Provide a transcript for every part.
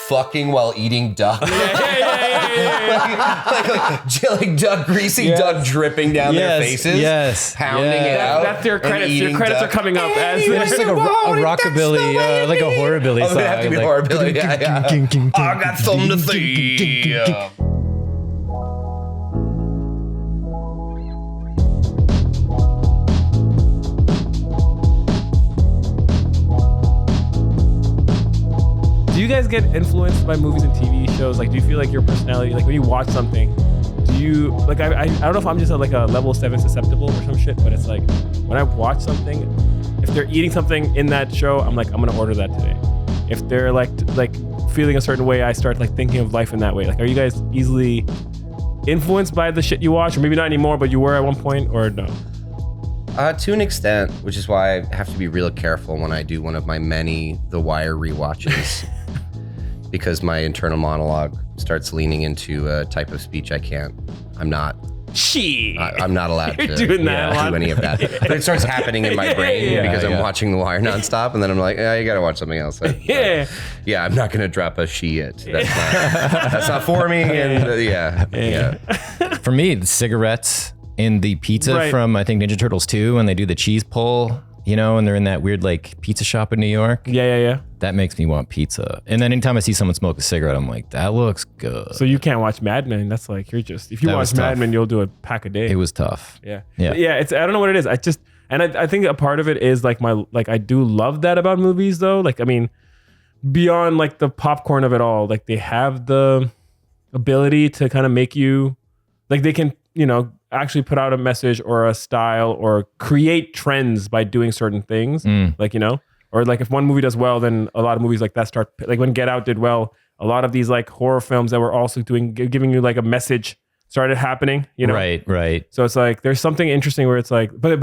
fucking while eating duck. like duck, greasy duck dripping down their faces, pounding it out. That's their credits. Your credits are coming up as it's like a rockabilly, like a horrorbilly song. It would have to be horrorbilly. Yeah. I got something to say. Do you guys get influenced by movies and TV shows? Like, do you feel like your personality, like when you watch something, do you, like, I don't know if I'm just like a level 7 susceptible or some shit, but it's like, when I watch something, if they're eating something in that show, I'm like, I'm gonna order that today. If they're like feeling a certain way, I start like thinking of life in that way. Like, are you guys easily influenced by the shit you watch? Or maybe not anymore, but you were at one point, or no? To an extent, which is why I have to be real careful when I do one of my many The Wire rewatches, because my internal monologue starts leaning into a type of speech I'm not allowed to do any of that. But it starts happening in my brain because I'm watching The Wire nonstop, and then I'm like, you gotta watch something else. I'm not gonna drop a shit. That's not for me. And For me, the cigarettes and the pizza from, I think, Ninja Turtles 2, when they do the cheese pull, you know, and they're in that weird like pizza shop in New York. Yeah. That makes me want pizza. And then anytime I see someone smoke a cigarette, I'm like, that looks good. So you can't watch Mad Men. That's like, if you watch Mad Men, you'll do a pack a day. It was tough. Yeah. It's, I don't know what it is. I think a part of it is like I do love that about movies though. Like, I mean, beyond like the popcorn of it all, like they have the ability to kind of make you, like they can, you know, actually put out a message or a style or create trends by doing certain things. Like, you know, or like if one movie does well, then a lot of movies like that start, like when Get Out did well, a lot of these like horror films that were also giving you like a message started happening, you know? Right. So it's like, there's something interesting where it's like, but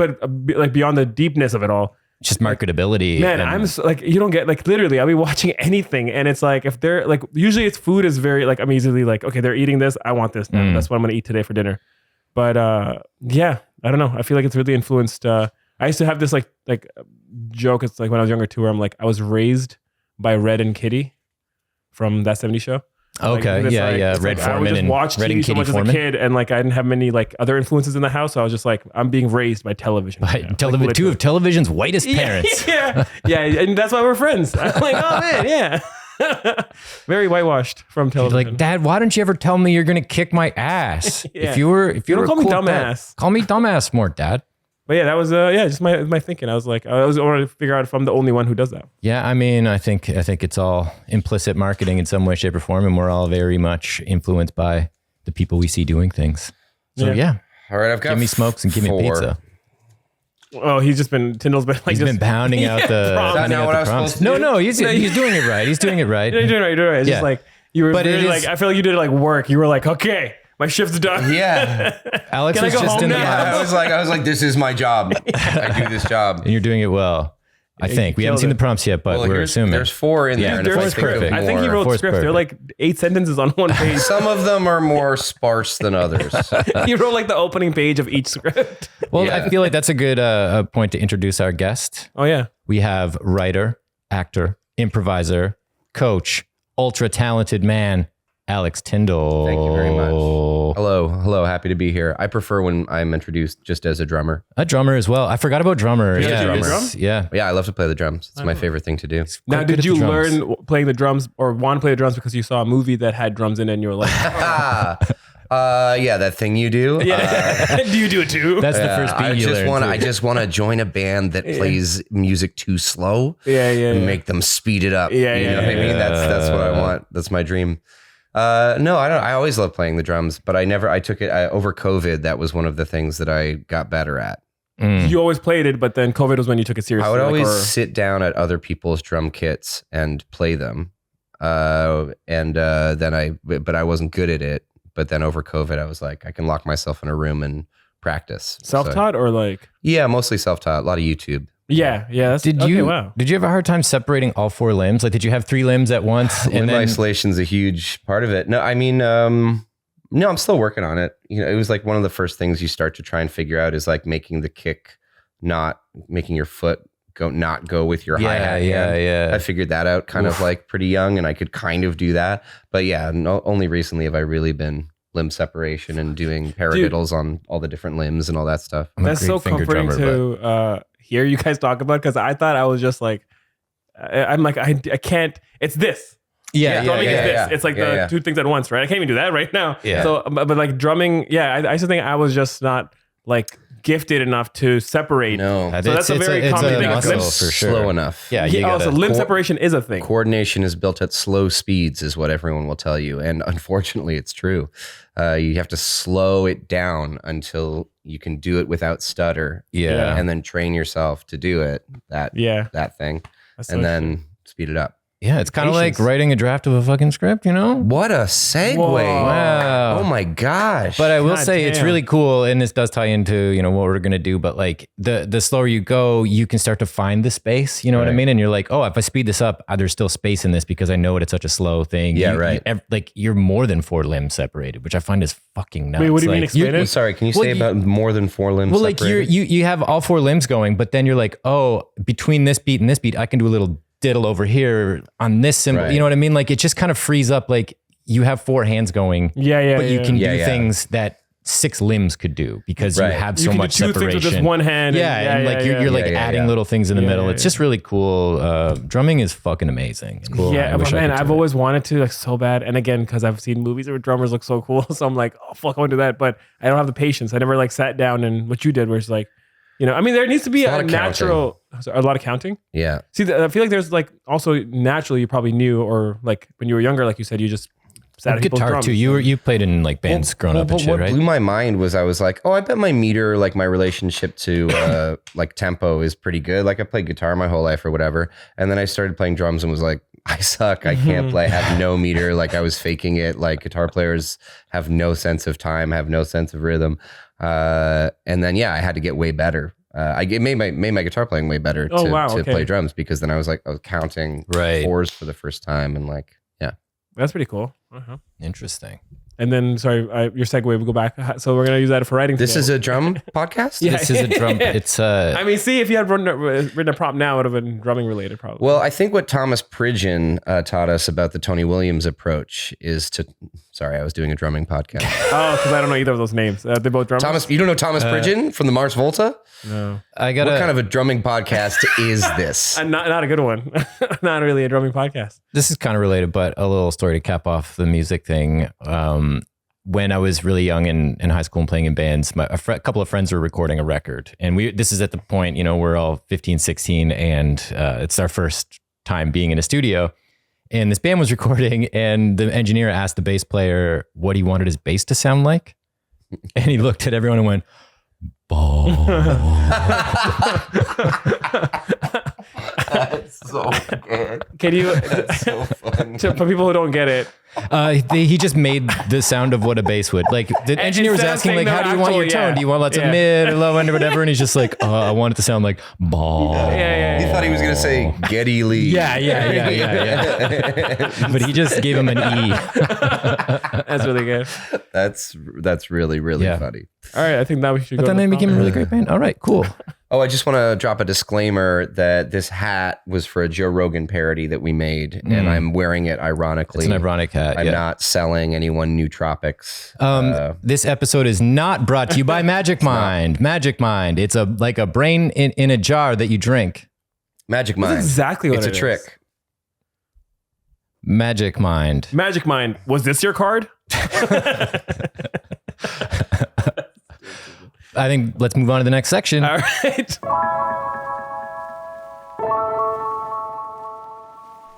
like beyond the deepness of it all, just marketability. Man, I'm like, you don't get, like, literally, I'll be watching anything and it's like, if they're like, usually it's food is very like, I'm easily like, okay, they're eating this, I want this now. That's what I'm going to eat today for dinner. But yeah, I don't know. I feel like it's really influenced. I used to have this like joke. It's like when I was younger too, where I'm like, I was raised by Red and Kitty from That 70s Show. Okay, like, yeah. Red Foreman and Red and Kitty so much Foreman. As a kid, and like I didn't have many like other influences in the house. So I was just like, I'm being raised by television. Two of television's whitest parents. Yeah, and that's why we're friends. I'm like, oh man, yeah. Very whitewashed from television. Like, Dad, why don't you ever tell me you're gonna kick my ass? If you were don't call me dumbass. Call me dumbass more, Dad. But yeah, that was just my thinking. I was like, I wanted to figure out if I'm the only one who does that. Yeah, I mean, I think it's all implicit marketing in some way, shape, or form, and we're all very much influenced by the people we see doing things. So yeah. All right, I've got give me smokes and give me pizza. Oh, Tindal's been like he's been pounding out the prompts. No, he's doing it right. He's doing it right. You're doing it right. It's just like you were really like, I feel like you did it like work. You were like, okay, my shift's done. Yeah. Alex was just in the I was like, this is my job. I do this job. And you're doing it well. I think. We haven't seen the prompts yet, but we're assuming. There's 4 in there. Four's perfect. I think he wrote scripts. They're like 8 sentences on one page. Some of them are more sparse than others. He wrote like the opening page of each script. Well, I feel like that's a good point to introduce our guest. Oh, yeah. We have writer, actor, improviser, coach, ultra talented man, Alex Tindal. Thank you very much. Hello. Happy to be here. I prefer when I'm introduced just as a drummer. A drummer as well. I forgot about drummer. Yeah, I love to play the drums. It's my favorite thing to do. Now, did you learn playing the drums or want to play the drums because you saw a movie that had drums in it and you were like, yeah, that thing you do. Yeah. Do you do it too? That's the first beat you learned. I just want to join a band that plays music too slow. And make them speed it up. You know what I mean? That's what I want. That's my dream. No, I don't. I always loved playing the drums, but I took it over COVID. That was one of the things that I got better at. You always played it, but then COVID was when you took it seriously. I would always sit down at other people's drum kits and play them. But I wasn't good at it. But then over COVID, I was like, I can lock myself in a room and practice. Self-taught or like? Yeah, mostly self-taught. A lot of YouTube. Yeah. Did you have a hard time separating all 4 limbs? Like, did you have 3 limbs at once? Limb isolation's a huge part of it. No, I mean, no, I'm still working on it. You know, it was like one of the first things you start to try and figure out is like making the kick, not making your foot not go with your hi-hat hand. Yeah. I figured that out kind of like pretty young, and I could kind of do that. But yeah, only recently have I really been limb separation and doing paradiddles on all the different limbs and all that stuff. That's so comforting to hear you guys talk about, because I thought I was just like, I'm like, I can't, it's this. Drumming is this. It's like the two things at once, right? I can't even do that right now. Yeah. So, but like drumming, I used to think I was just not like gifted enough to separate. No. So that's a very common thing. Muscle for sure. Slow enough. Yeah. Also, limb separation is a thing. Coordination is built at slow speeds, is what everyone will tell you. And unfortunately, it's true. You have to slow it down until you can do it without stutter. Yeah. And then train yourself to do it. That thing. That's and then speed it up. Yeah, it's kind of like writing a draft of a fucking script, you know? What a segue. Whoa. Wow. Oh my gosh. But I will say it's really cool, and this does tie into, you know, what we're going to do, but like the slower you go, you can start to find the space, you know what I mean? And you're like, oh, if I speed this up, there's still space in this because I know it's such a slow thing. Like you're more than 4 limbs separated, which I find is fucking nuts. Wait, what do you like, mean explain it? Sorry, can you say about more than 4 limbs Well, like separated? you have all 4 limbs going, but then you're like, oh, between this beat and this beat, I can do a little diddle over here on this symbol. You know what I mean? Like it just kind of frees up, like you have 4 hands going, but you can do things that 6 limbs could do because you have so much separation. Things with just one hand. You're like adding little things in the middle. It's just really cool. Drumming is fucking amazing. It's cool. Yeah, man, I've always wanted to, like, so bad. And again, because I've seen movies where drummers look so cool, so I'm like, oh fuck, I want to do that. But I don't have the patience. I never like sat down and what you did, where it's like, you know, I mean, there needs to be a natural, a lot of counting. Yeah. See, I feel like there's like also naturally you probably knew, or like when you were younger, like you said, you just sat at people's guitar drums. too. You played in like bands growing up and shit, what right? blew my mind was I was like, oh, I bet my meter, like my relationship to like tempo is pretty good. Like I played guitar my whole life or whatever. And then I started playing drums and was like, I suck. I can't play. I have no meter. Like I was faking it. Like guitar players have no sense of time, have no sense of rhythm. And then, I had to get way better. It made my guitar playing way better to play drums, because then I was counting 4s for the first time, and like, that's pretty cool. Interesting. And then, sorry, your segue, we'll go back. So we're going to use that for writing. This is a drum podcast? This is a drum. It's I mean, see, if you had written a prompt now, it would have been drumming related probably. Well, I think what Thomas Pridgeon taught us about the Tony Williams approach is to... Sorry, I was doing a drumming podcast. Oh, because I don't know either of those names. They're both drummers? Thomas, you don't know Thomas Pridgeon from the Mars Volta? No. What kind of a drumming podcast is this? Not a good one. Not really a drumming podcast. This is kind of related, but a little story to cap off the music thing. When I was really young in high school and playing in bands, a couple of friends were recording a record. And this is at the point, you know, we're all 15, 16, and it's our first time being in a studio. And this band was recording, and the engineer asked the bass player what he wanted his bass to sound like. And he looked at everyone and went, "Ball." That's so good. Can you, That's so fun. for people who don't get it, he just made the sound of what a bass would. Like the engineer was asking, like, how do you want your tone? Do you want lots of mid or low end or whatever? And he's just like, I want it to sound like ball. He thought he was going to say Geddy Lee. Yeah. But he just gave him an E. that's really good. That's really, really funny. All right, I think now we should go. But then they became a really great band. All right, cool. Oh, I just want to drop a disclaimer that this hat was for a Joe Rogan parody that we made, and I'm wearing it ironically. It's an ironic hat. I'm not selling anyone Nootropics. This episode is not brought to you by Magic Mind. Magic Mind. It's like a brain in a jar that you drink. Magic Mind. That's exactly what it's it a trick. is. Magic Mind. Magic Mind. Was this your card? I think let's move on to the next section. All right.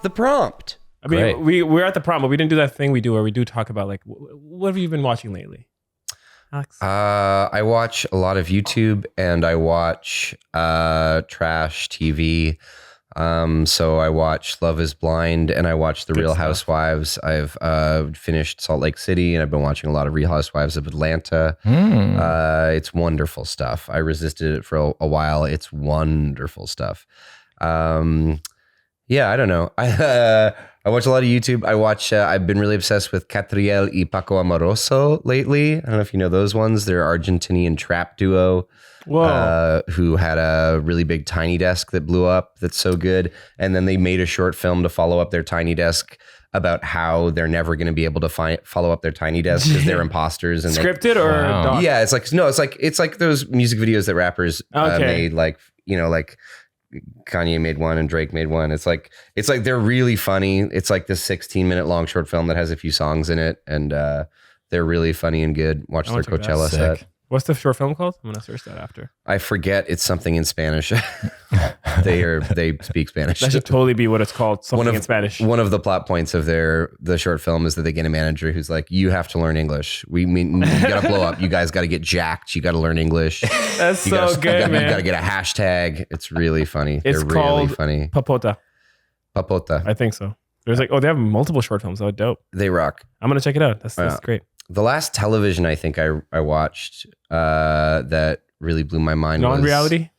The prompt. I mean, Great. we're at the prompt, but we didn't do that thing we do where we do talk about, like, what have you been watching lately, Alex? I watch a lot of YouTube, and I watch trash TV. So I watch Love is Blind, and I watch The Real Housewives. I've finished Salt Lake City, and I've been watching a lot of Real Housewives of Atlanta. It's wonderful stuff. I resisted it for a while. It's wonderful stuff. I don't know. I I watch a lot of YouTube. I've been really obsessed with Catriel y Paco Amoroso lately. I don't know if you know those ones. They're Argentinian trap duo. Whoa. Who had a really big Tiny Desk that blew up. That's so good. And then they made a short film to follow up their Tiny Desk about how they're never going to be able to follow up their Tiny Desk because they're imposters. And Scripted or doc? Yeah, it's like those music videos that rappers made, like Kanye made one and Drake made one. It's like they're really funny. It's like this 16-minute long short film that has a few songs in it, and they're really funny and good. Watch their Coachella set. What's the short film called? I'm gonna search that after. I forget. It's something in Spanish. They speak Spanish. That should totally be what it's called. Something in Spanish. One of the plot points of the short film is that they get a manager who's like, "You have to learn English. You gotta blow up. You guys got to get jacked. You got to learn English. That's so good, man. You got to get a hashtag. It's really funny. It's They're called really funny. Papota. Papota. I think so. There's they have multiple short films. Oh, dope. They rock. I'm gonna check it out. That's great. The last television I think I watched that really blew my mind Non-reality?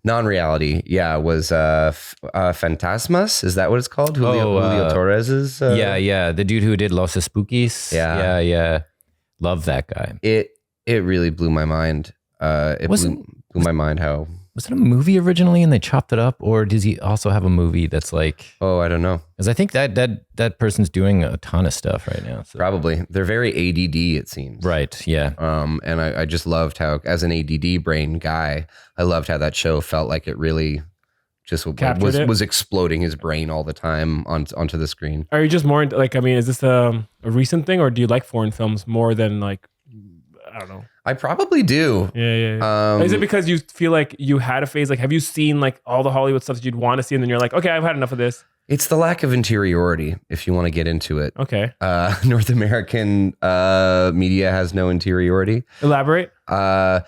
Non-reality, yeah, was Fantasmas. Is that what it's called? Julio Torres's? Yeah. The dude who did Los Spookies. Yeah. Love that guy. It really blew my mind. Blew my mind how... Was it a movie originally and they chopped it up? Or does he also have a movie that's like... Oh, I don't know. Because I think that person's doing a ton of stuff right now. So. Probably. They're very ADD, it seems. Right, yeah. And I just loved how, as an ADD brain guy, I loved how that show felt like it really just was exploding his brain all the time onto the screen. Are you just more into, is this a recent thing, or do you like foreign films more than I don't know? I probably do. Yeah. Is it because you feel like you had a phase? Have you seen all the Hollywood stuff that you'd want to see, and then you're like, okay, I've had enough of this? It's the lack of interiority, if you want to get into it. Okay. North American media has no interiority. Elaborate. The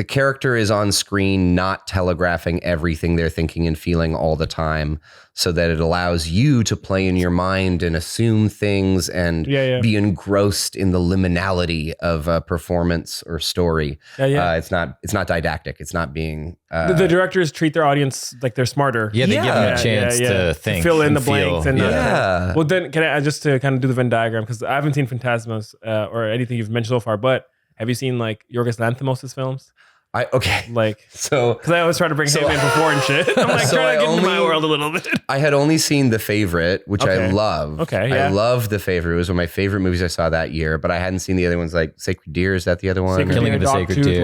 character is on screen not telegraphing everything they're thinking and feeling all the time, so that it allows you to play in your mind and assume things and be engrossed in the liminality of a performance or story. It's not didactic. It's not being... the directors treat their audience like they're smarter. Yeah, they give them a chance to think. To fill in the blanks. And well, then can I just to kind of do the Venn diagram, because I haven't seen Phantasmas or anything you've mentioned so far, but have you seen Yorgos Lanthimos' films? Because I always try to bring him in before and shit. I'm trying to get into my world a little bit. I had only seen The Favorite, which I love. Okay, yeah. I love The Favorite. It was one of my favorite movies I saw that year, but I hadn't seen the other ones like Sacred Deer. Is that the other one? Killing of a Sacred Deer.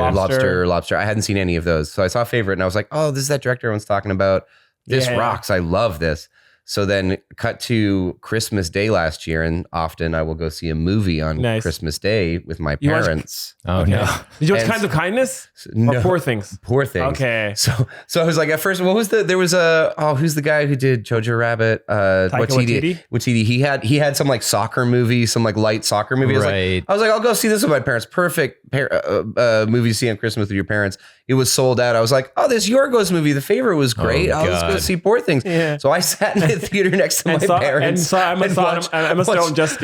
Lobster. I hadn't seen any of those. So I saw Favorite and I was like, oh, this is that director everyone's talking about. This rocks. I love this. So then cut to Christmas Day last year, and often I will go see a movie on Christmas Day with my parents. No. Did you watch Kinds of Kindness? No. Or Poor Things? Poor Things. Okay. So I was like, at first, who's the guy who did Jojo Rabbit? Waititi. He had some soccer movie, some light soccer movie. I was like, I'll go see this with my parents. Perfect movie to see on Christmas with your parents. It was sold out. I was like, oh, this Yorgos movie, The Favorite, was great. Let's go see Poor Things. Yeah. So I sat in the theater next to my parents. And saw Emma Stone just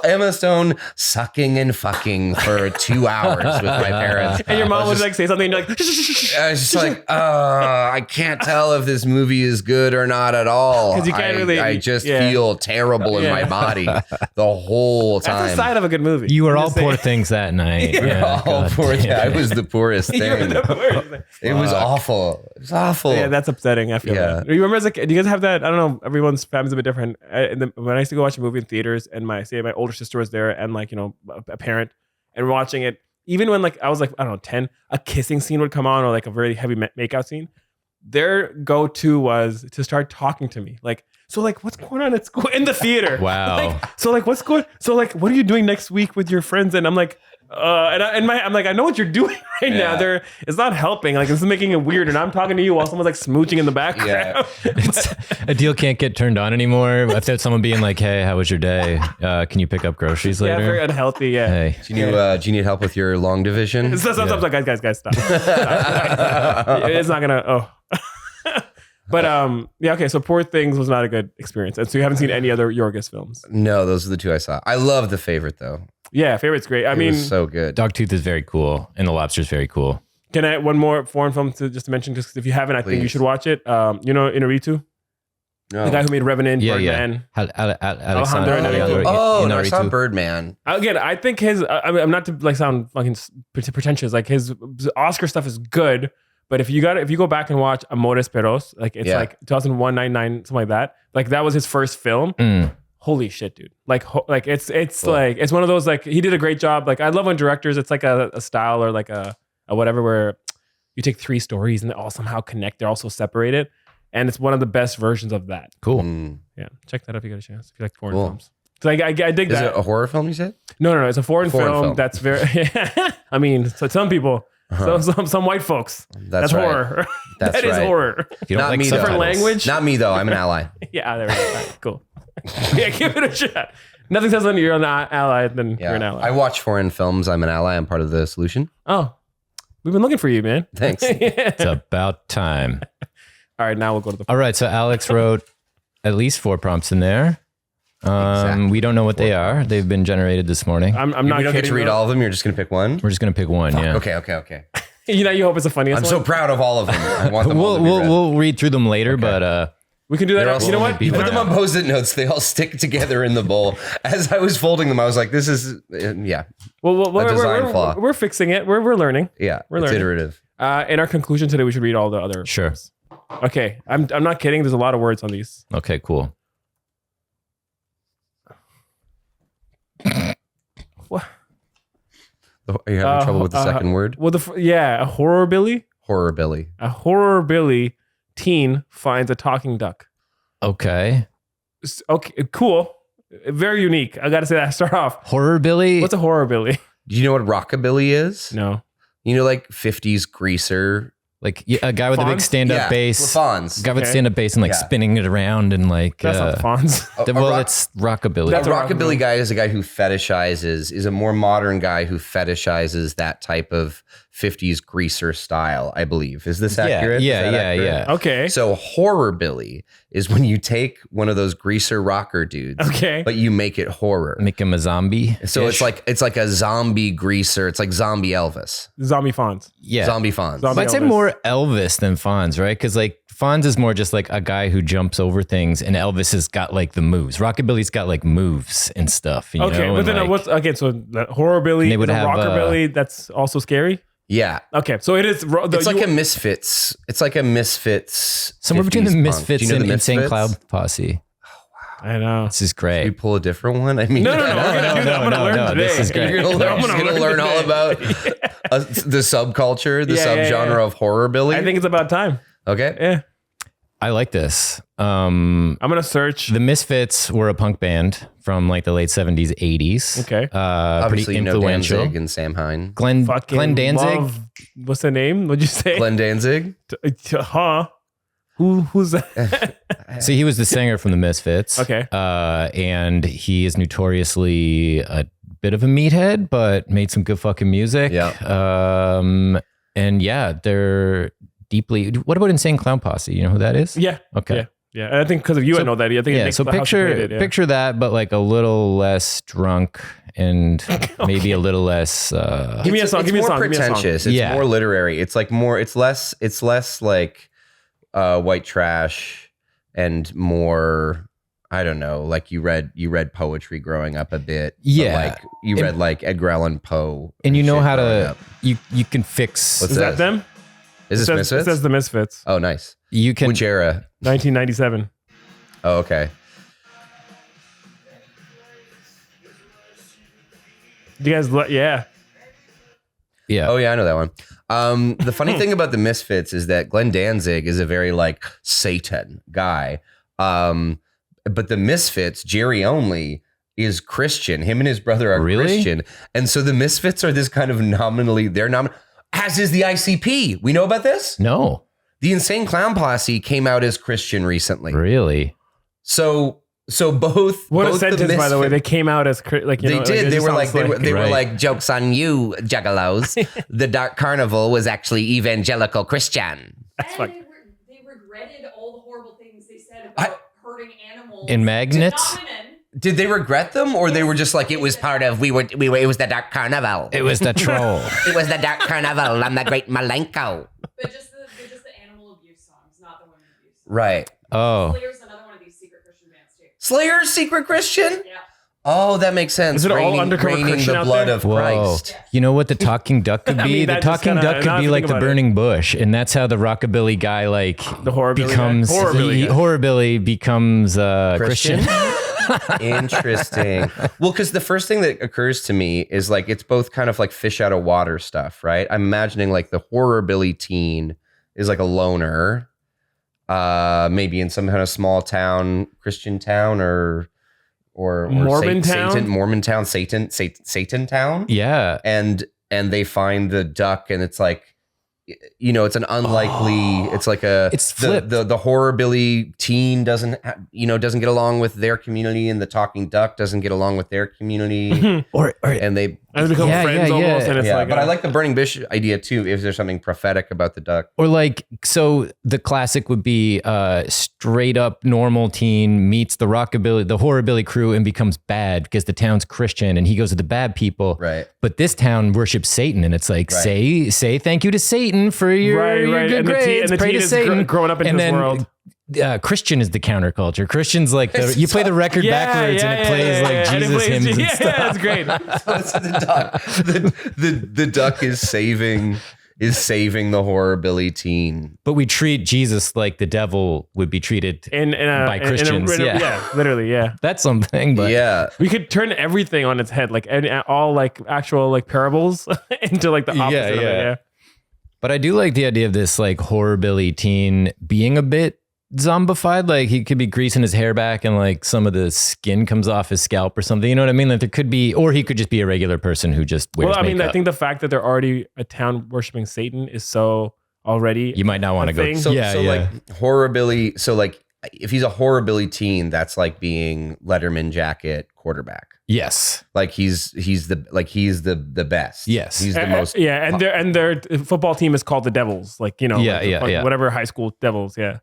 Emma Stone sucking and fucking for 2 hours with my parents. And your mom would say something, and you're like, I was just I can't tell if this movie is good or not at all. Because you can't really. I just feel terrible in my body the whole time. That's the side of a good movie. You were all poor things that night. I was the poorest thing. It was awful. It was awful. Yeah, that's upsetting. I feel that. You remember do you guys have that? I don't know. Everyone's family's a bit different. When I used to go watch a movie in theaters, and my older sister was there, and a parent, and we're watching it. Even when I was I don't know 10, a kissing scene would come on, or a very heavy makeout scene. Their go-to was to start talking to me, so what's going on at school in the theater? Wow. What's going? So what are you doing next week with your friends? And I'm like. I'm like, I know what you're doing right now. It's not helping. This is making it weird, and I'm talking to you while someone's smooching in the background. A deal can't get turned on anymore without someone being like, "Hey, how was your day? Can you pick up groceries later?" Yeah, very unhealthy. Yeah. Hey. Do you need help with your long division? Sometimes like, guys, stop. It's not gonna. Oh. But okay. So Poor Things was not a good experience, and so you haven't seen any other Yorgos films. No, those are the two I saw. I love The Favorite though. Yeah, Favorite's great. It was so good. Dogtooth is very cool, and The Lobster is very cool. Can I one more foreign film to mention? Just if you haven't, I think you should watch it. Inarritu. The guy who made Revenant, Birdman. Alexander Oh, no, I saw Birdman. Again, I think his. I'm not to like sound fucking pretentious. Like his Oscar stuff is good, but if you go back and watch Amores Perros, like it's like 2001, 99, something like that. Like that was his first film. Holy shit, dude! Like it's cool. Like it's one of those like he did a great job. Like I love when directors, it's like a style or like a whatever where you take 3 stories and they all somehow connect. They're also separated. And it's one of the best versions of that. Cool. Yeah. Check that out if you get a chance. If you like foreign films. So I dig that. Is it a horror film, you said? No. It's a foreign film that's very... I mean, so some people, some white folks. That's right. horror. That's that is horror. You don't Not like me, different though. language. Not me, though. I'm an ally. Yeah, there we go. Right, cool. Yeah, give it a shot. Nothing says when you're an ally, then you're an ally. I watch foreign films. I'm an ally. I'm part of the solution. Oh, we've been looking for you, man. Thanks. It's about time. All right, now we'll go to the... All right, so Alex wrote at least 4 prompts in there. Exactly. We don't know what they are. They've been generated this morning. I'm not You don't kidding. get to read all of them. You're just going to pick one? We're just going to pick one, yeah. Okay. You hope it's the funniest I'm one? so proud of all of them. I want them all to be read. We'll read through them later, but we can do that. You know what? You put them on Post-it notes. They all stick together in the bowl. As I was folding them, I was like, this is, Well, a design flaw. We're fixing it. We're learning. Yeah, We're it's learning. iterative. In our conclusion today, we should read all the other. Sure. Films. Okay, I'm not kidding. There's a lot of words on these. okay, cool. What? Are you having trouble with the second word? Well, a Horrorbilly. Horrorbilly. A Horrorbilly teen finds a talking duck. Okay. Okay, cool. Very unique. I got to say that. Start off. Horrorbilly? What's a Horrorbilly? Do you know what rockabilly is? No. You know, like 50s greaser. Like a guy with a big Fonz? stand-up bass. Fonz. Guy with Okay. stand-up bass and like spinning it around and like... That's not the Fonz. well, it's rockabilly. A rockabilly guy is a guy who is a more modern guy who fetishizes that type of 50s greaser style, I believe. Is this accurate? Is that accurate? Yeah. Okay. So horrorbilly is when you take one of those greaser rocker dudes, Okay. but you make it horror. Make him a zombie. So it's like a zombie greaser. It's like zombie Elvis, Zombie Fonz. Yeah. zombie Fonz. Zombie- I'd say Elvis. more Elvis than Fonz, right? Because like Fonz is more just like a guy who jumps over things, and Elvis has got like the moves. Rockabilly's got like moves and stuff. You Okay, know? but And, then like, what's so that Horrorbilly They would is a have, rockabilly that's also scary. Yeah. Okay, so it is. It's like a Misfits. It's like a Misfits. somewhere between the 50s punk. Misfits Do you know and the Insane Misfits? Cloud Posse. I know. This is We great. pull a different one. I mean, No. We're gonna do that. I'm gonna learn today. this is great. You're gonna learn, I'm gonna you're gonna learn all today. about the subculture, the Yeah, subgenre of horrorbilly. I think it's about time. Okay. Yeah, I like this. I'm gonna search. The Misfits were a punk band from like the late 70s, 80s. Okay. Obviously, pretty you know influential. Danzig and Sam Hine. Glenn Fucking Danzig. love- what's the name? What'd you say? Glenn Danzig. Huh? Who's that? So he was the singer from the Misfits. Okay. And he is notoriously a bit of a meathead, but made some good fucking music. Yeah. And yeah, they're deeply. What about Insane Clown Posse? You know who that is? Yeah. Okay. Yeah. I think because of you, I know that. I think it Yeah. makes So the house you played it, yeah. picture that, but like a little less drunk and maybe a little less. Give me a song. It's Give me a more song. Give me a song. pretentious. It's Yeah. more literary. It's like more. It's less like white trash and more. I don't know. Like you read poetry growing up a bit. but Yeah. like you read like Edgar Allan Poe. And you know shit how growing to up. you can fix. What's Is that this? them? Is this It Misfits? says the Misfits. Oh, nice. You can. Which era? 1997. Oh, okay. Do you guys? Yeah. Yeah. Oh yeah, I know that one. The funny thing about the Misfits is that Glenn Danzig is a very like Satan guy. But the Misfits, Jerry Only, is Christian. Him and his brother are Really? Christian. And so the Misfits are this kind of as is the ICP. We know about this? No. The Insane Clown Posse came out as Christian recently. Really. So both What both a sentence, by the way. They came out as like you They know, did. it They just were like sounds they were Right. like jokes on you, juggalos. The Dark Carnival was actually evangelical Christian. fuck- They regretted all the horrible things they said about hurting animals. In magnets? To women. Did they regret them, or they were just like it was part of we were it was the Dark Carnival. It was the troll. It was the Dark Carnival. I'm the Great Malenko. But just the animal abuse songs, not the women abuse songs. Right. Oh. Slayer's another one of these Christian bands too. Slayer's secret Christian? Yeah. Oh, that makes sense. Is it all undercover raining Christian the out blood there? of Christ. You know what the talking duck could be? I mean, the that just talking kinda- duck could now be I like think the about it. burning bush, and that's how the rockabilly guy The Horrorbilly becomes guy? Horrorbilly guy. Horrorbilly becomes Christian. Interesting. Well, because the first thing that occurs to me is like it's both kind of like fish out of water stuff, right? I'm imagining like the Horrorbilly teen is like a loner, maybe in some kind of small town, Christian town, or Mormon town? Satan town. Yeah. And they find the duck, and it's like, you know, it's an unlikely. It's like It's flipped. the Horrorbilly teen doesn't get along with their community, and the talking duck doesn't get along with their community, or and they. And they become Yeah, friends yeah, almost, yeah. and it's Yeah, like, but I like the burning bush idea too. If there's something prophetic about the duck, Or like, so the classic would be straight up normal teen meets the Horrorbilly crew and becomes bad because the town's Christian and he goes to the bad people. right? But this town worships Satan, and it's like, Right. say thank you to Satan for your good And the teen- grades. and the Pray teen to is Satan. growing up in and this then, world. Christian is the counterculture. Christian's like you play the record backwards and it plays like and it Jesus plays- hymns and yeah, stuff. that's great. So the duck is saving the Horrorbilly teen. But we treat Jesus like the devil would be treated by Christians. Yeah, literally, yeah. That's something. But Yeah, We could turn everything on its head, like and all like actual like parables into like the opposite of it. Yeah. But I do like the idea of this like Horrorbilly teen being a bit zombified. Like he could be greasing his hair back and like some of the skin comes off his scalp or something. You know what I mean? Like there could be, or he could just be a regular person who just wears Well, I mean, I makeup. think the fact that they're already a town worshiping Satan is so already. You might not want to go. thing. so like Horrorbilly. So like if he's a Horrorbilly teen, that's like being Letterman jacket quarterback. Yes. Like he's the best. Yes. he's the most. Yeah, and their football team is called the Devils. Like whatever high school Devils. Yeah.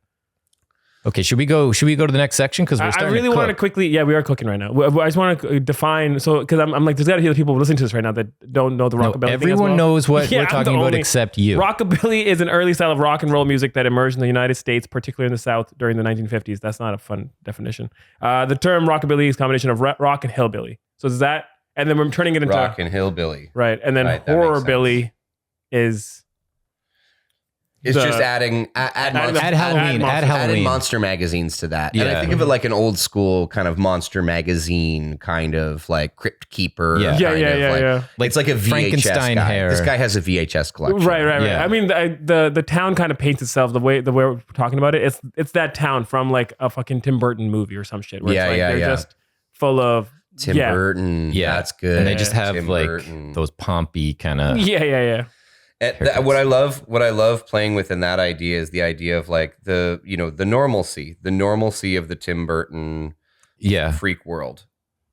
Okay. Should we go to the next section? Because we're I starting really to want to cook. quickly. Yeah, we are cooking right now. I just want to define. So, because I'm like, there's got to be other people listening to this right now that don't know the No, rockabilly thing as everyone well. knows what Yeah, we're I'm talking the about only- except you. Rockabilly is an early style of rock and roll music that emerged in the United States, particularly in the South during the 1950s. That's not a fun definition. The term rockabilly is a combination of rock and hillbilly. So is that, and then we're turning it into Rock and hillbilly. right, and then Right, that makes horrorbilly is It's the- just adding Add Monster- Halloween. Add adding Halloween. monster magazines to that. And I Yeah. think of it like an old school kind of monster magazine, kind of like Crypt Keeper. Yeah. Yeah, kind yeah, of yeah, like, yeah. Like it's like a VHS Frankenstein guy. hair. This guy has a VHS collection. Right. Yeah. I mean, the town kind of paints itself the way we're talking about it. It's that town from like a fucking Tim Burton movie or some shit. Where Yeah, it's like yeah, they're yeah. just full of Tim Burton. Yeah. That's good. And they just have Tim like Burton. those pompy kind of. Yeah. What I love playing within that idea is the idea of like the normalcy of the Tim Burton Yeah. freak world.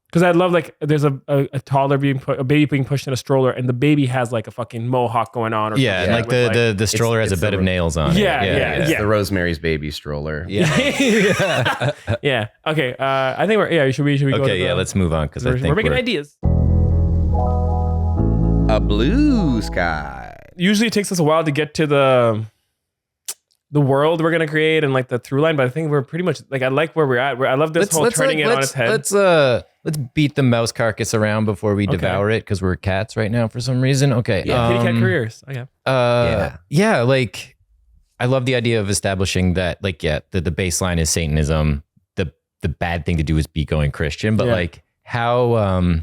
Because I love like there's a toddler a baby being pushed in a stroller, and the baby has like a fucking mohawk going on. Or Yeah. And something like the stroller has a it's bed the- of nails on it. Yeah. It's the Rosemary's Baby stroller. Yeah. yeah. Okay. I think should we go? Okay. to Yeah. Let's move on because I think we're making ideas. A blue sky. Usually it takes us a while to get to the world we're gonna create and like the through line, but I think we're pretty much like I like where we're at. I love this whole turning it on its head. Let's beat the mouse carcass around before we devour it because we're cats right now for some reason. Okay. Yeah, kitty cat careers. Okay. Yeah. Like I love the idea of establishing that. Like, the baseline is Satanism. The bad thing to do is be going Christian, but like how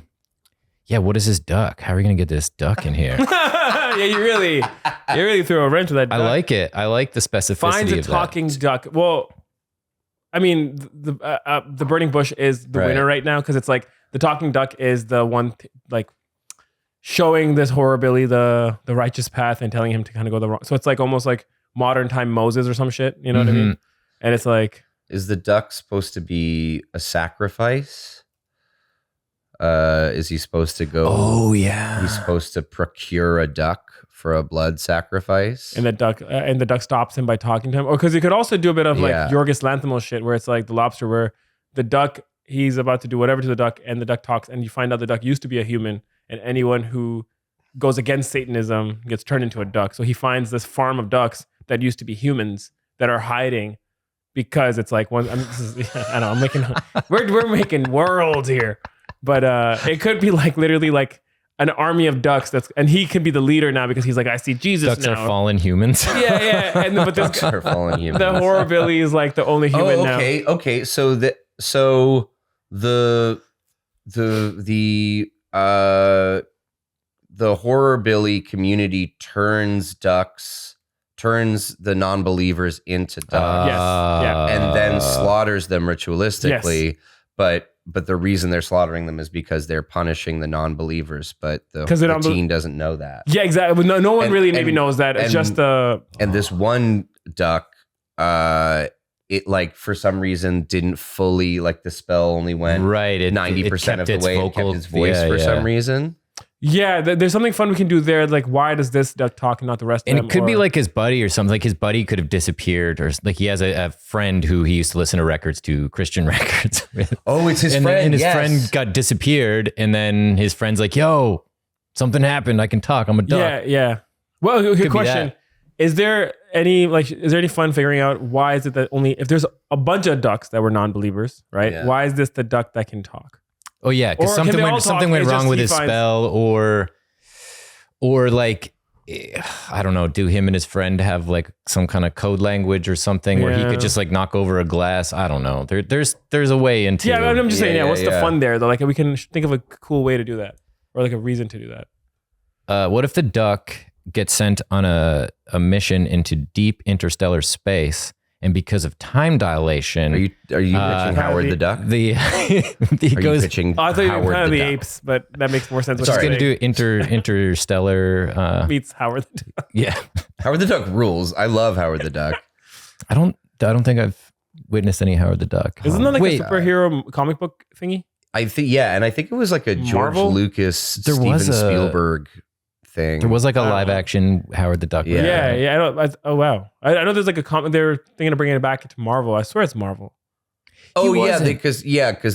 what is this duck? How are we gonna get this duck in here? Yeah, you really threw a wrench with that. I duck. like it. I like the specificity Finds a of talking that. duck. Well, I mean, the burning bush is the winner right now because it's like the talking duck is the one like showing this Horrorbilly the righteous path and telling him to kind of go the wrong. So it's like almost like modern time Moses or some shit. You know what I mean? And it's like, is the duck supposed to be a sacrifice? Is he supposed to go? Oh yeah. He's supposed to procure a duck for a blood sacrifice. and the duck stops him by talking to him, or because he could also do a bit of like Yeah. Yorgos Lanthimos shit, where it's like the lobster, where the duck he's about to do whatever to the duck, and the duck talks, and you find out the duck used to be a human, and anyone who goes against Satanism gets turned into a duck. So he finds this farm of ducks that used to be humans that are hiding because it's like one. I know I'm making we're making worlds here, but it could be like literally like an army of ducks. And he can be the leader now because he's like, I see Jesus Ducks now. are fallen humans. Yeah. But this Ducks are fallen humans. the Horrorbilly is like the only human now. Okay. So the Horrorbilly community turns the non-believers into ducks. Yes. Yeah. And then slaughters them ritualistically. Yes. But the reason they're slaughtering them is because they're punishing the non-believers, but the teen doesn't know that. Yeah, exactly. No one really maybe knows that. It's just and this one duck, it like for some reason didn't fully like the spell only went 90% of the way. It kept its voice for some reason. Yeah, there's something fun we can do there. Like, why does this duck talk and not the rest of them? And it could be like his buddy or something. Like his buddy could have disappeared, or like he has a friend who he used to listen to records to, Christian records. Oh, it's his and friend. And his friend got disappeared, and then his friend's like, "Yo, something happened. I can talk. I'm a duck." Yeah. Well, good question. Is there any fun figuring out why is it that only if there's a bunch of ducks that were non-believers, right? Yeah. Why is this the duck that can talk? Oh yeah, because something went wrong with his spell, or like I don't know. Do him and his friend have like some kind of code language or something where he could just like knock over a glass? I don't know. There's a way into. Yeah, I'm just saying. What's the fun there though? Like we can think of a cool way to do that, or like a reason to do that. What if the duck gets sent on a mission into deep interstellar space? And because of time dilation, are you pitching Howard the Duck? He goes. Pitching I thought you were Howard kind of the Duck? apes, but that makes more sense. Just going to do interstellar. Meets Howard the Duck. Yeah, Howard the Duck rules. I love Howard the Duck. I don't think I've witnessed any Howard the Duck. Isn't that like a superhero comic book thingy? I think and I think it was like a George Lucas, Steven Spielberg thing. There was like a live action Howard the Duck. Yeah. Oh wow. I know there's like a comment. They're thinking of bringing it back into Marvel. I swear it's Marvel. Oh yeah, because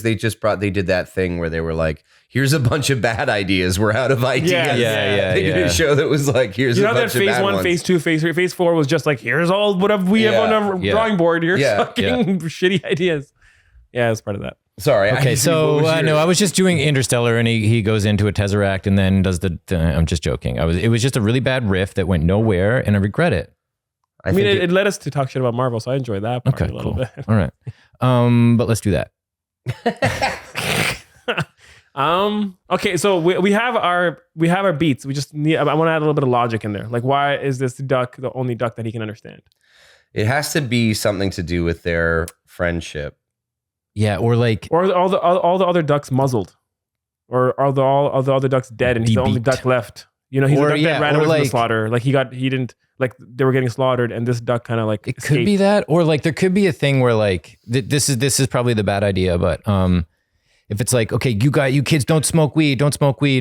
they did that thing where they were like, here's a bunch of bad ideas. We're out of ideas. Yeah. They did a show that was like, here's a bunch of bad ones. Phase 1, Phase 2, Phase 4 was just like, here's all whatever we have on our drawing board. Here's fucking shitty ideas. Yeah, it's part of that. Sorry. Okay, I was just doing Interstellar, and he goes into a Tesseract and then does I'm just joking. It was just a really bad riff that went nowhere, and I regret it. I mean, it led us to talk shit about Marvel, so I enjoyed that part a little bit. All right, but let's do that. Okay, so we have our beats. We just need. I want to add a little bit of logic in there. Like, why is this duck the only duck that he can understand? It has to be something to do with their friendship. Yeah, or all the other ducks muzzled, or are all the other ducks dead, and he's the only duck left. You know, he's a duck that ran away from the slaughter. Like he didn't like they were getting slaughtered, and this duck kind of like it could be that, or like there could be a thing where like this is probably the bad idea, but if it's like, okay, you kids don't smoke weed,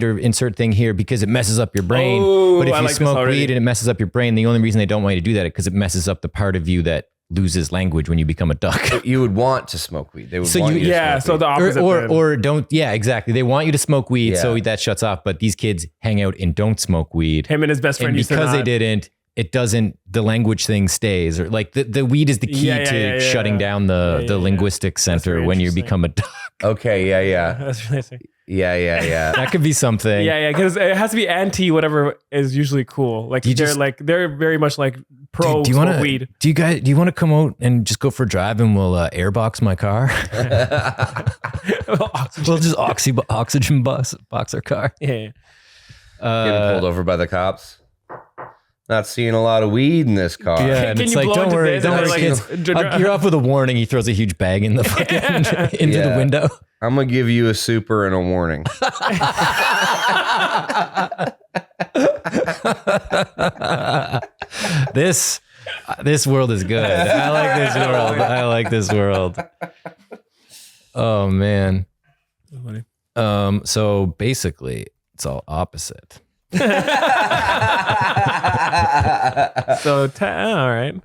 or insert thing here because it messes up your brain. But if you smoke weed and it messes up your brain, the only reason they don't want you to do that is because it messes up the part of you that loses language when you become a duck. You would want to smoke weed. They would want you to smoke so weed. the opposite. Or don't. Yeah, exactly. They want you to smoke weed, so that shuts off. But these kids hang out and don't smoke weed. Him and his best friend. And because they didn't, it doesn't. The language thing stays. Or like the weed is the key to shutting down the linguistic center when you become a duck. Okay. Yeah. That's really interesting. Yeah. That could be something. Yeah, because it has to be anti whatever is usually cool. Like they're very much like pro smoke weed. Do you want to come out and just go for a drive and we'll airbox my car? We'll just oxygen box our car. Yeah. Getting pulled over by the cops. Not seeing a lot of weed in this car. Yeah, and it's like, don't worry, kids. You're off with a warning. He throws a huge bag in the fucking into the window. I'm gonna give you a super and a warning. This world is good. I like this world. Oh man. So basically, it's all opposite. All right.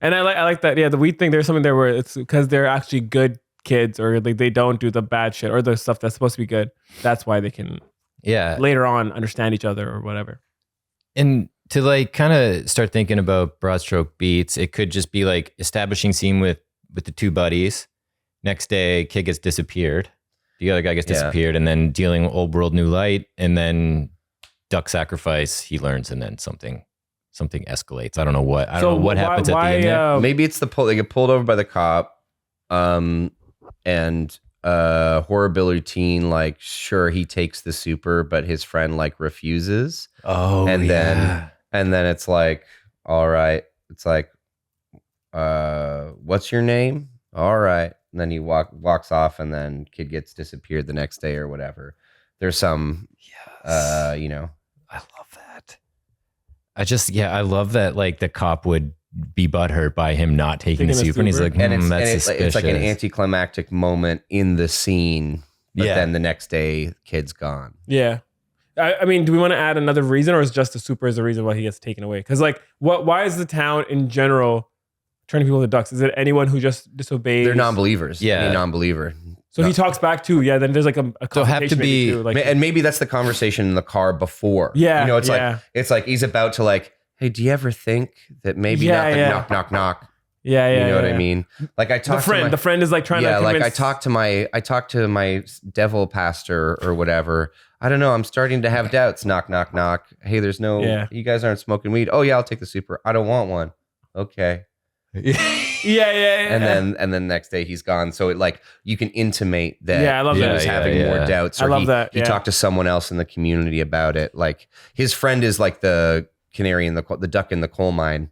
And I like that. Yeah, the weed thing. There's something there where it's because they're actually good kids, or like they don't do the bad shit or the stuff that's supposed to be good. That's why they can later on understand each other or whatever. And to like kind of start thinking about broad stroke beats, it could just be like establishing scene with the two buddies. Next day, kid gets disappeared. The other guy gets disappeared, and then dealing with old world, new light, and then duck sacrifice. He learns, and then something escalates. I don't know what. I don't know what happens at the end there. Maybe it's they get pulled over by the cop, and Horrorbilly teen, like, sure, he takes the super, but his friend like refuses. Oh, and then it's like, all right, it's like, what's your name? All right. And then he walks off, and then kid gets disappeared the next day or whatever. There's some, you know. I love that. I love that. Like the cop would be butthurt by him not taking the super, and he's like, that's suspicious. It's like an anticlimactic moment in the scene, but then the next day, kid's gone. Yeah. I mean, do we want to add another reason, or is just the super is the reason why he gets taken away? Because like, why is the town in general turning people into ducks? Is it anyone who just disobeys? They're non-believers. Yeah. Any non-believer. So he talks back too. Yeah. Then there's like a so have to be, too, like, and maybe that's the conversation in the car before. Yeah. You know, it's like he's about to like, hey, do you ever think that maybe not the knock, knock, knock? Yeah. You know what I mean? Like I talked the friend is like trying to convince. Like I talked to my devil pastor or whatever. I don't know. I'm starting to have doubts. Knock, knock, knock. Hey, there's no, you guys aren't smoking weed. Oh yeah, I'll take the super. I don't want one. Okay. And then next day he's gone. So it like you can intimate that I love he that. was having more doubts. Or I love that. He talked to someone else in the community about it. Like his friend is like the canary in the duck in the coal mine.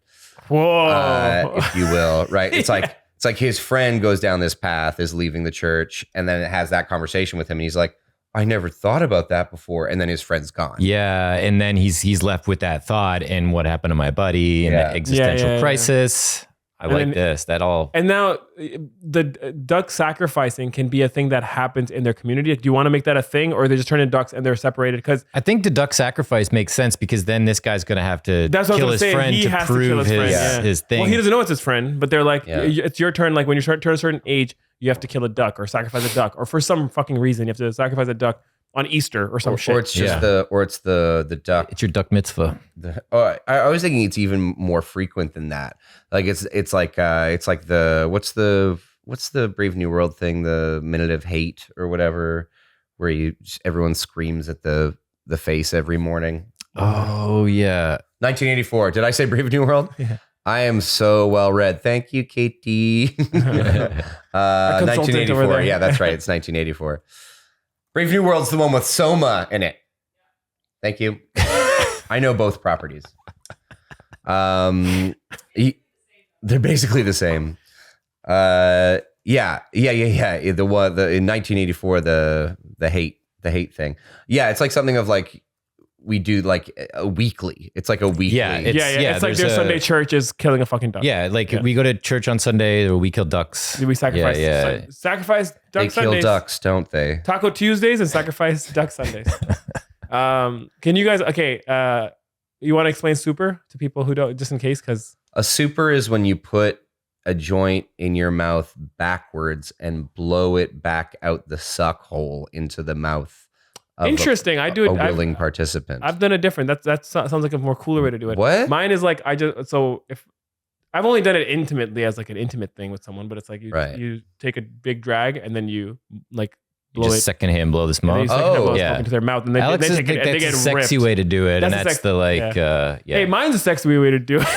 Whoa. If you will, right? It's like his friend goes down this path, is leaving the church, and then it has that conversation with him, and he's like, I never thought about that before. And then his friend's gone. Yeah. And then he's left with that thought and what happened to my buddy and that existential crisis. I like this. That all. And now the duck sacrificing can be a thing that happens in their community. Do you want to make that a thing, or they just turn into ducks and they're separated? Because I think the duck sacrifice makes sense, because then this guy's going to have to kill his friend to prove his thing. Well, he doesn't know it's his friend, but they're like, it's your turn. Like when you turn a certain age, you have to kill a duck or sacrifice a duck, or for some fucking reason, you have to sacrifice a duck on Easter or some shit. Or it's just the duck. It's your duck mitzvah. I was thinking it's even more frequent than that. Like it's like the what's the Brave New World thing, the minute of hate or whatever, where everyone screams at the face every morning. Oh yeah, 1984. Did I say Brave New World? Yeah. I am so well read. Thank you, Katie. 1984. Yeah, that's right. It's 1984. Brave New World's the one with Soma in it. Thank you. I know both properties. They're basically the same. Yeah. The one in 1984, the hate thing. Yeah, it's like something of like we do like a weekly. It's like a weekly. Yeah. It's like their Sunday church is killing a fucking duck. Yeah, like we go to church on Sunday, or we kill ducks. We sacrifice. Sacrifice duck Sundays. They kill ducks, don't they? Taco Tuesdays and sacrifice duck Sundays. Can you guys? Okay. You want to explain super to people who don't, just in case? Because a super is when you put a joint in your mouth backwards and blow it back out the suck hole into the mouth. Interesting. I do it. A willing participant. I've done it different. That sounds like a more cooler way to do it. What? Mine is like if I've only done it intimately as like an intimate thing with someone, but it's like you take a big drag and then you like blow just it. Secondhand blow the smoke. Into their mouth, and Alex they think get that's a sexy way to do it, and that's the like. Hey, mine's a sexy way to do it.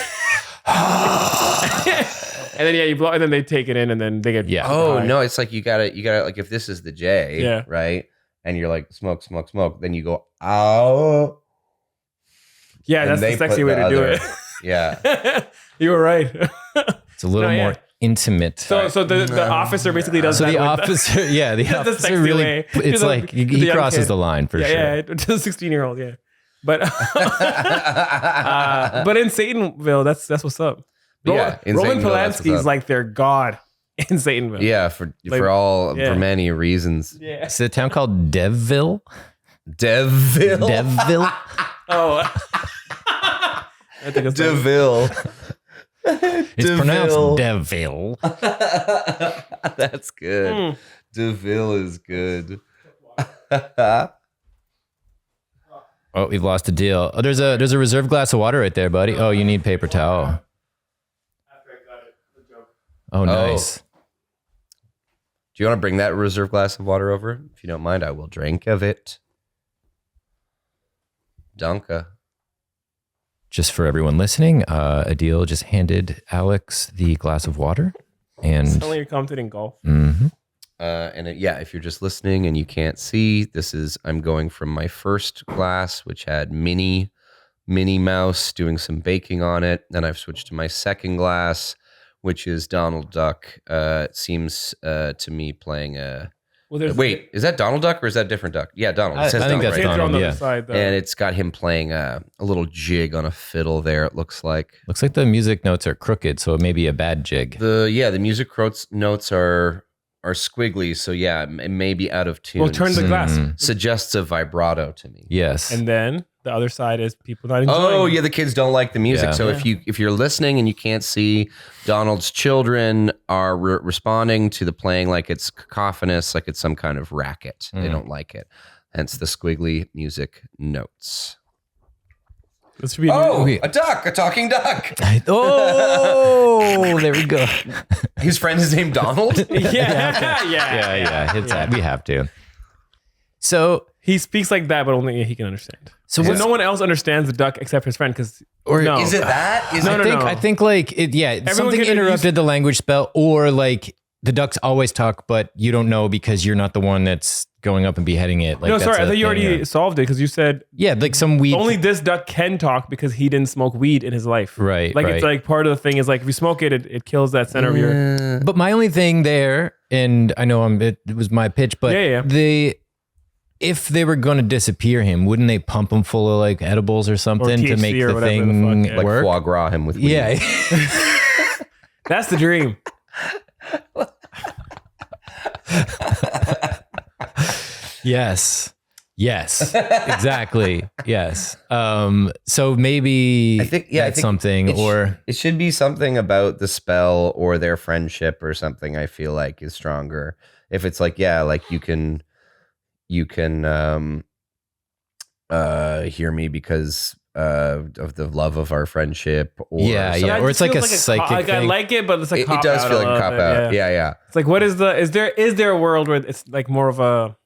And then you blow, and then they take it in, and then they get Oh no, it's like you gotta like, if this is the J, right? And you're like, smoke, then you go, ow. Yeah, that's the sexy way to do it. Yeah. You were right. It's a little more intimate. So the officer basically does that. The officer really, way. It's like he crosses the line for sure. Yeah, to the 16-year-old, yeah. But but in Satanville, that's what's up. Roman Polanski's like their god in Satanville. Yeah, for many reasons. Yeah. Is it a town called Devville? Devville? Oh. I think it's Deville. It's pronounced Deville. That's good. Deville is good. Oh, we've lost a deal. Oh, there's a reserve glass of water right there, buddy. Oh, you need paper towel. After I got it, the joke. Oh, nice. Do you want to bring that reserve glass of water over? If you don't mind, I will drink of it. Danke. Just for everyone listening, Adil just handed Alex the glass of water. And Suddenly you're commentating golf. Mhm. If you're just listening and you can't see, I'm going from my first glass, which had Minnie Mouse doing some baking on it. Then I've switched to my second glass, which is Donald Duck. It seems to me playing a... Wait, is that Donald Duck or is that a different duck? Yeah, Donald. It says I think Donald, that's right? Donald, on the yeah. other side, though. And it's got him playing a little jig on a fiddle there, it looks like. Looks like the music notes are crooked, so it may be a bad jig. The music notes are squiggly, so yeah, it may be out of tune. Well, turn the glass. Suggests a vibrato to me. Yes. And then the other side is people not enjoying Oh it. yeah, the kids don't like the music. Yeah. So if you're listening and you can't see, Donald's children are responding to the playing like it's cacophonous, like it's some kind of racket. They don't like it. Hence the squiggly music notes. This should be A duck, a talking duck. Oh, there we go. His friend is named Donald. Yeah. We have to. So he speaks like that, but only he can understand. So no one else understands the duck except his friend, because no. Is it that? I think like it. Yeah, Everyone something can interrupted the language spell, or like the ducks always talk, but you don't know because you're not the one that's going up and beheading it. Like, no, that's sorry, I a thought you thing, already solved it because you said like some weed. only this duck can talk because he didn't smoke weed in his life. Right, Like right. it's like part of the thing is like if you smoke it, it kills that center of your. But my only thing there, and I know it was my pitch, but if they were going to disappear him, wouldn't they pump him full of like edibles or something to THC make or the whatever thing the fuck, like work? foie gras him with weed. Yeah. That's the dream. Yes, exactly. Yes. So maybe I think something, it should be something about the spell or their friendship or something. I feel like is stronger if it's like like you can hear me because of the love of our friendship, or something. or it's like a psychic thing. I like it, but it's like It does feel like a cop out. Yeah. It's like, what is there a world where it's like more of a,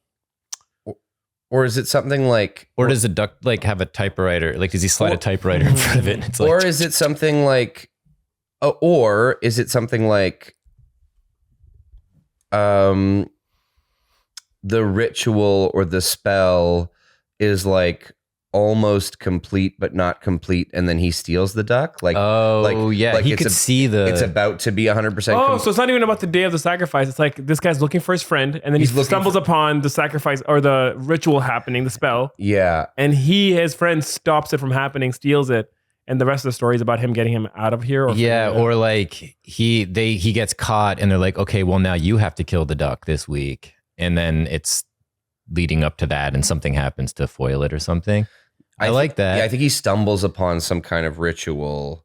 or is it something like, or does the duck like have a typewriter? Like, does he slide a typyriter in front of it? It's like, or is it something like, the ritual or the spell is like almost complete but not complete, and then he steals the duck. Like, he could see it's about to be 100%. so it's not even about the day of the sacrifice. It's like this guy's looking for his friend, and then he stumbles upon the sacrifice or the ritual happening, the spell. Yeah, and his friend stops it from happening, steals it, and the rest of the story is about him getting him out of here. Or like he gets caught, and they're like, okay, well now you have to kill the duck this week, and then it's leading up to that, and something happens to foil it or something. I like that. Yeah, I think he stumbles upon some kind of ritual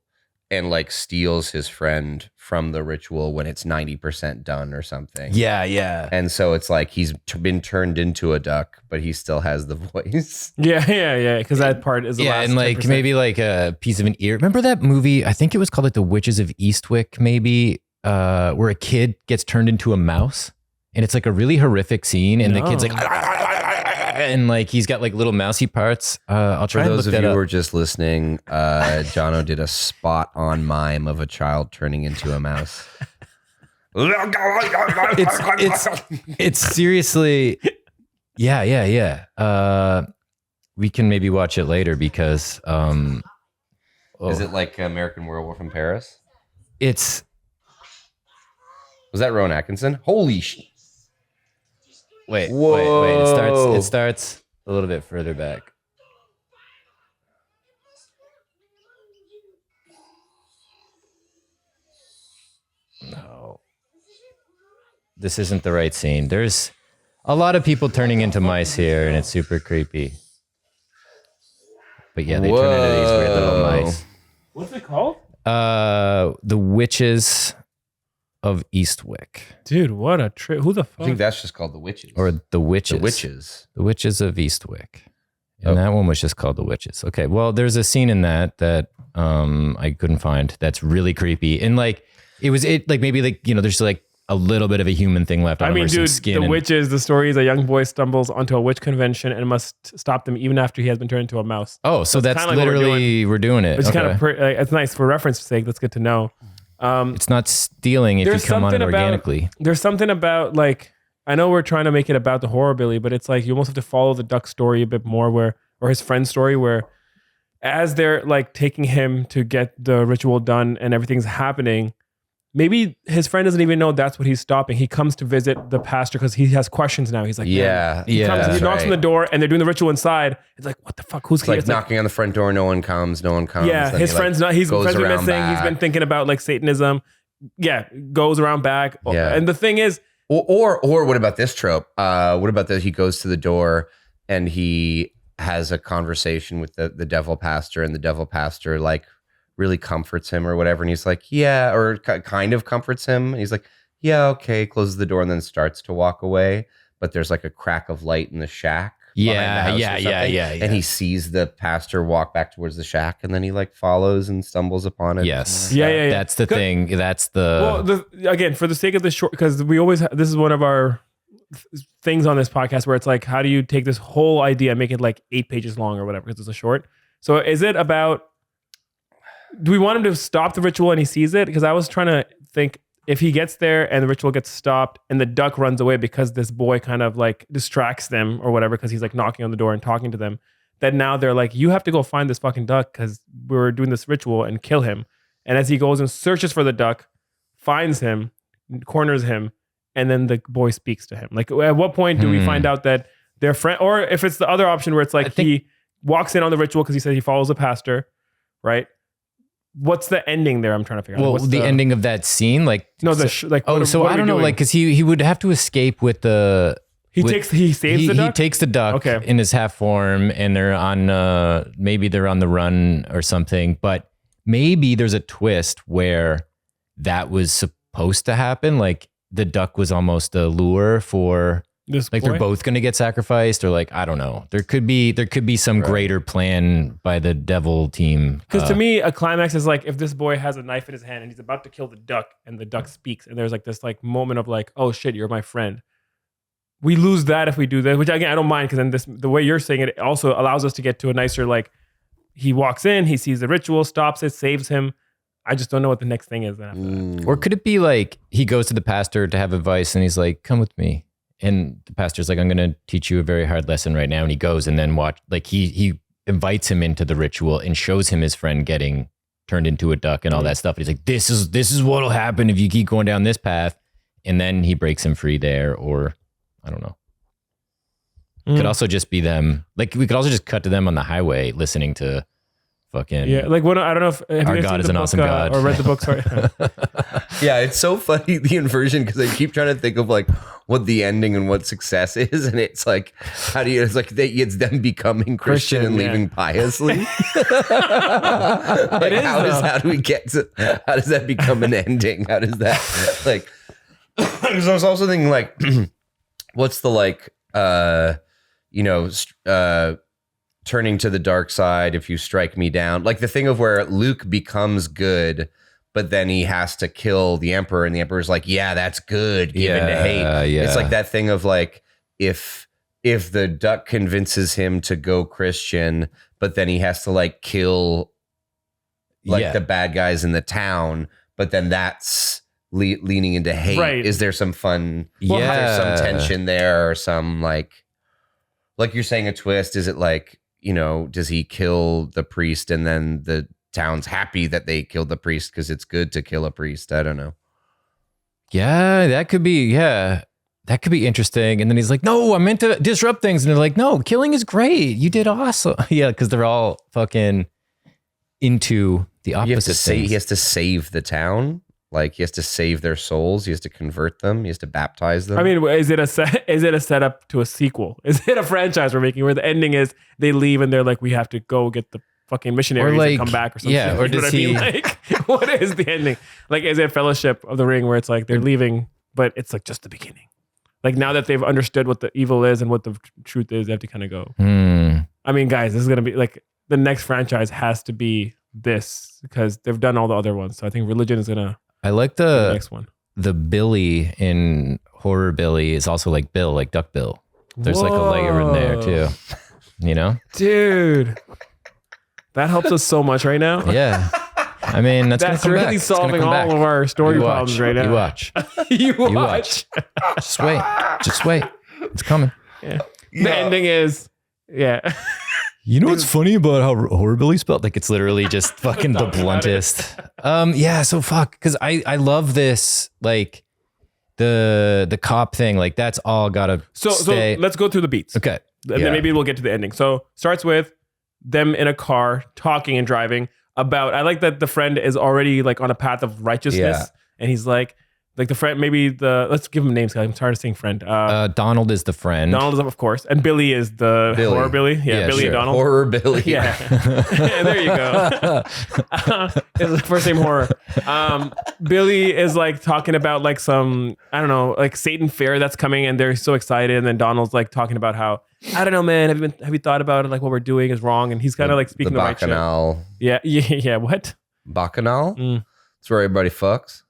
and like steals his friend from the ritual when it's 90% done or something. Yeah. And so it's like he's been turned into a duck, but he still has the voice. Yeah. Because that part is the last and like 10%. maybe like a piece of an ear. Remember that movie? I think it was called like The Witches of Eastwick, maybe, where a kid gets turned into a mouse, and it's like a really horrific scene, and the kid's like, and like he's got like little mousy parts. I'll try For and those look of that you up. who are just listening, Jono did a spot on mime of a child turning into a mouse. It's seriously, yeah. We can maybe watch it later because Is it like American Werewolf in Paris? Was that Rowan Atkinson? Holy shit. Wait. Whoa. It starts a little bit further back. No. This isn't the right scene. There's a lot of people turning into mice here, and it's super creepy. But yeah, they turn into these weird little mice. What's it called? The Witches of Eastwick. Dude, what a trip. Who the fuck? I think that's just called The Witches. Or The Witches. The Witches. The Witches of Eastwick. And that one was just called The Witches. Okay, well, there's a scene in that I couldn't find that's really creepy. And like, maybe like, you know, there's like a little bit of a human thing left on I mean, him, or some dude, skin. The Witches, the story is a young boy stumbles onto a witch convention and must stop them even after he has been turned into a mouse. Oh, so that's kinda like what literally, we're doing it. It's Okay. kind of, it's nice for reference sake. That's good to know. It's not stealing if you come on it organically. There's something about like, I know we're trying to make it about the Horrorbilly, but it's like you almost have to follow the duck story a bit more or his friend's story where as they're like taking him to get the ritual done and everything's happening, maybe his friend doesn't even know that's what he's stopping. He comes to visit the pastor because he has questions now. He's like, he knocks on the door and they're doing the ritual inside. It's like, what the fuck? Who's like knocking on the front door? No one comes. Yeah, Then his friend's not. His friend's been missing. Back. He's been thinking about like Satanism. Yeah, goes around back. Yeah. And the thing is, or what about this trope? What about that? He goes to the door and he has a conversation with the devil pastor, and the devil pastor like really comforts him or whatever, and he's like, yeah, or kind of comforts him. And he's like, yeah, okay, closes the door and then starts to walk away, but there's like a crack of light in the shack. Yeah. And he sees the pastor walk back towards the shack, and then he like follows and stumbles upon it. Yes. Yeah. That's the thing. That's the. Well, again, for the sake of the short, because we always this is one of our things on this podcast where it's like, how do you take this whole idea and make it like 8 pages long or whatever because it's a short? So is it about? Do we want him to stop the ritual and he sees it? Because I was trying to think if he gets there and the ritual gets stopped and the duck runs away because this boy kind of like distracts them or whatever because he's like knocking on the door and talking to them, that now they're like, you have to go find this fucking duck because we're doing this ritual and kill him. And as he goes and searches for the duck, finds him, corners him, and then the boy speaks to him. Like at what point do we find out that their friend, or if it's the other option where it's like he walks in on the ritual because he said he follows a pastor, right? What's the ending there? I'm trying to figure out. Well, What's the ending of that scene, like no, like. Oh, so I don't know, like, because he would have to escape with the. He saves the duck. He takes the duck in his half form, and they're on. Maybe they're on the run or something, but maybe there's a twist where that was supposed to happen. Like the duck was almost a lure for. This like boy? They're both going to get sacrificed, or like I don't know. There could be some greater plan by the devil team. Because to me, a climax is like if this boy has a knife in his hand and he's about to kill the duck, and the duck speaks, and there's like this like moment of like, oh shit, you're my friend. We lose that if we do that, which again I don't mind because then the way you're saying it also allows us to get to a nicer like he walks in, he sees the ritual, stops it, saves him. I just don't know what the next thing is then after that. Or could it be like he goes to the pastor to have advice, and he's like, "Come with me." And the pastor's like, I'm going to teach you a very hard lesson right now. And he goes and then he invites him into the ritual and shows him his friend getting turned into a duck and all that stuff. And he's like, this is what'll happen if you keep going down this path. And then he breaks him free there, or I don't know. Could also just be them. Like we could also just cut to them on the highway listening to fucking. Yeah. Like what, I don't know if have Our you God seen is the an book, awesome God. or read the book. Sorry. Yeah, it's so funny, the inversion, because I keep trying to think of like what the ending and what success is, and it's like, how do you? It's like it's them becoming Christian and leaving piously. Like, how do we get to? How does that become an ending? How does that like? Because I was also thinking like, what's the like, turning to the dark side if you strike me down, like the thing of where Luke becomes good. But then he has to kill the emperor, and the emperor's like, "Yeah, that's good." Given to hate, it's like that thing of like, if the duck convinces him to go Christian, but then he has to like kill like the bad guys in the town, but then that's leaning into hate. Right. Is there some fun? Is there some tension there, or some like you're saying a twist? Is it like, does he kill the priest and then the town's happy that they killed the priest because it's good to kill a priest? I don't know. Yeah, that could be interesting. And then he's like, no, I meant to disrupt things. And they're like, no, killing is great. You did awesome. Yeah, because they're all fucking into the opposite things. He has to save the town. Like he has to save their souls. He has to convert them. He has to baptize them. I mean, is it a setup to a sequel? Is it a franchise we're making where the ending is they leave and they're like, we have to go get the fucking missionaries and come back or something? Yeah, or does he? Like, what is the ending? Like, is it Fellowship of the Ring where it's like they're leaving, but it's like just the beginning? Like now that they've understood what the evil is and what the truth is, they have to kind of go. I mean, guys, this is gonna be like the next franchise has to be this because they've done all the other ones. So I think religion is gonna. I like be the the next one. Billy in Horrorbilly is also like Bill, like Duck Bill. There's like a layer in there too. You know, dude. That helps us so much right now. yeah. I mean, that's gonna come really back. It's solving gonna come all back. of our story You watch. problems right now. You watch. You watch. You watch. Just wait. Just wait. It's coming. Yeah. The ending is, yeah. You know what's funny about how Horrorbilly spelled? Like it's literally just fucking the bluntest. Yeah. So fuck, because I love this like the cop thing. Like that's all gotta stay. So let's go through the beats. Okay. And then maybe we'll get to the ending. So starts with them in a car talking and driving about, I like that the friend is already like on a path of righteousness. Yeah. And he's like the friend, maybe let's give him names because I'm tired of saying friend. Donald is the friend. Donald is, of course. And Billy is the Horrorbilly. Yeah, Yeah, Billy sure. and Donald. Horrorbilly. Yeah. There you go. It's the first name horror. Billy is like talking about like some, I don't know, like Satan fair that's coming and they're so excited. And then Donald's like talking about how, I don't know, man, have you thought about it? Like what we're doing is wrong. And he's kind of like speaking the the right shit. Bacchanal. Yeah. What? Bacchanal? Mm. It's where everybody fucks.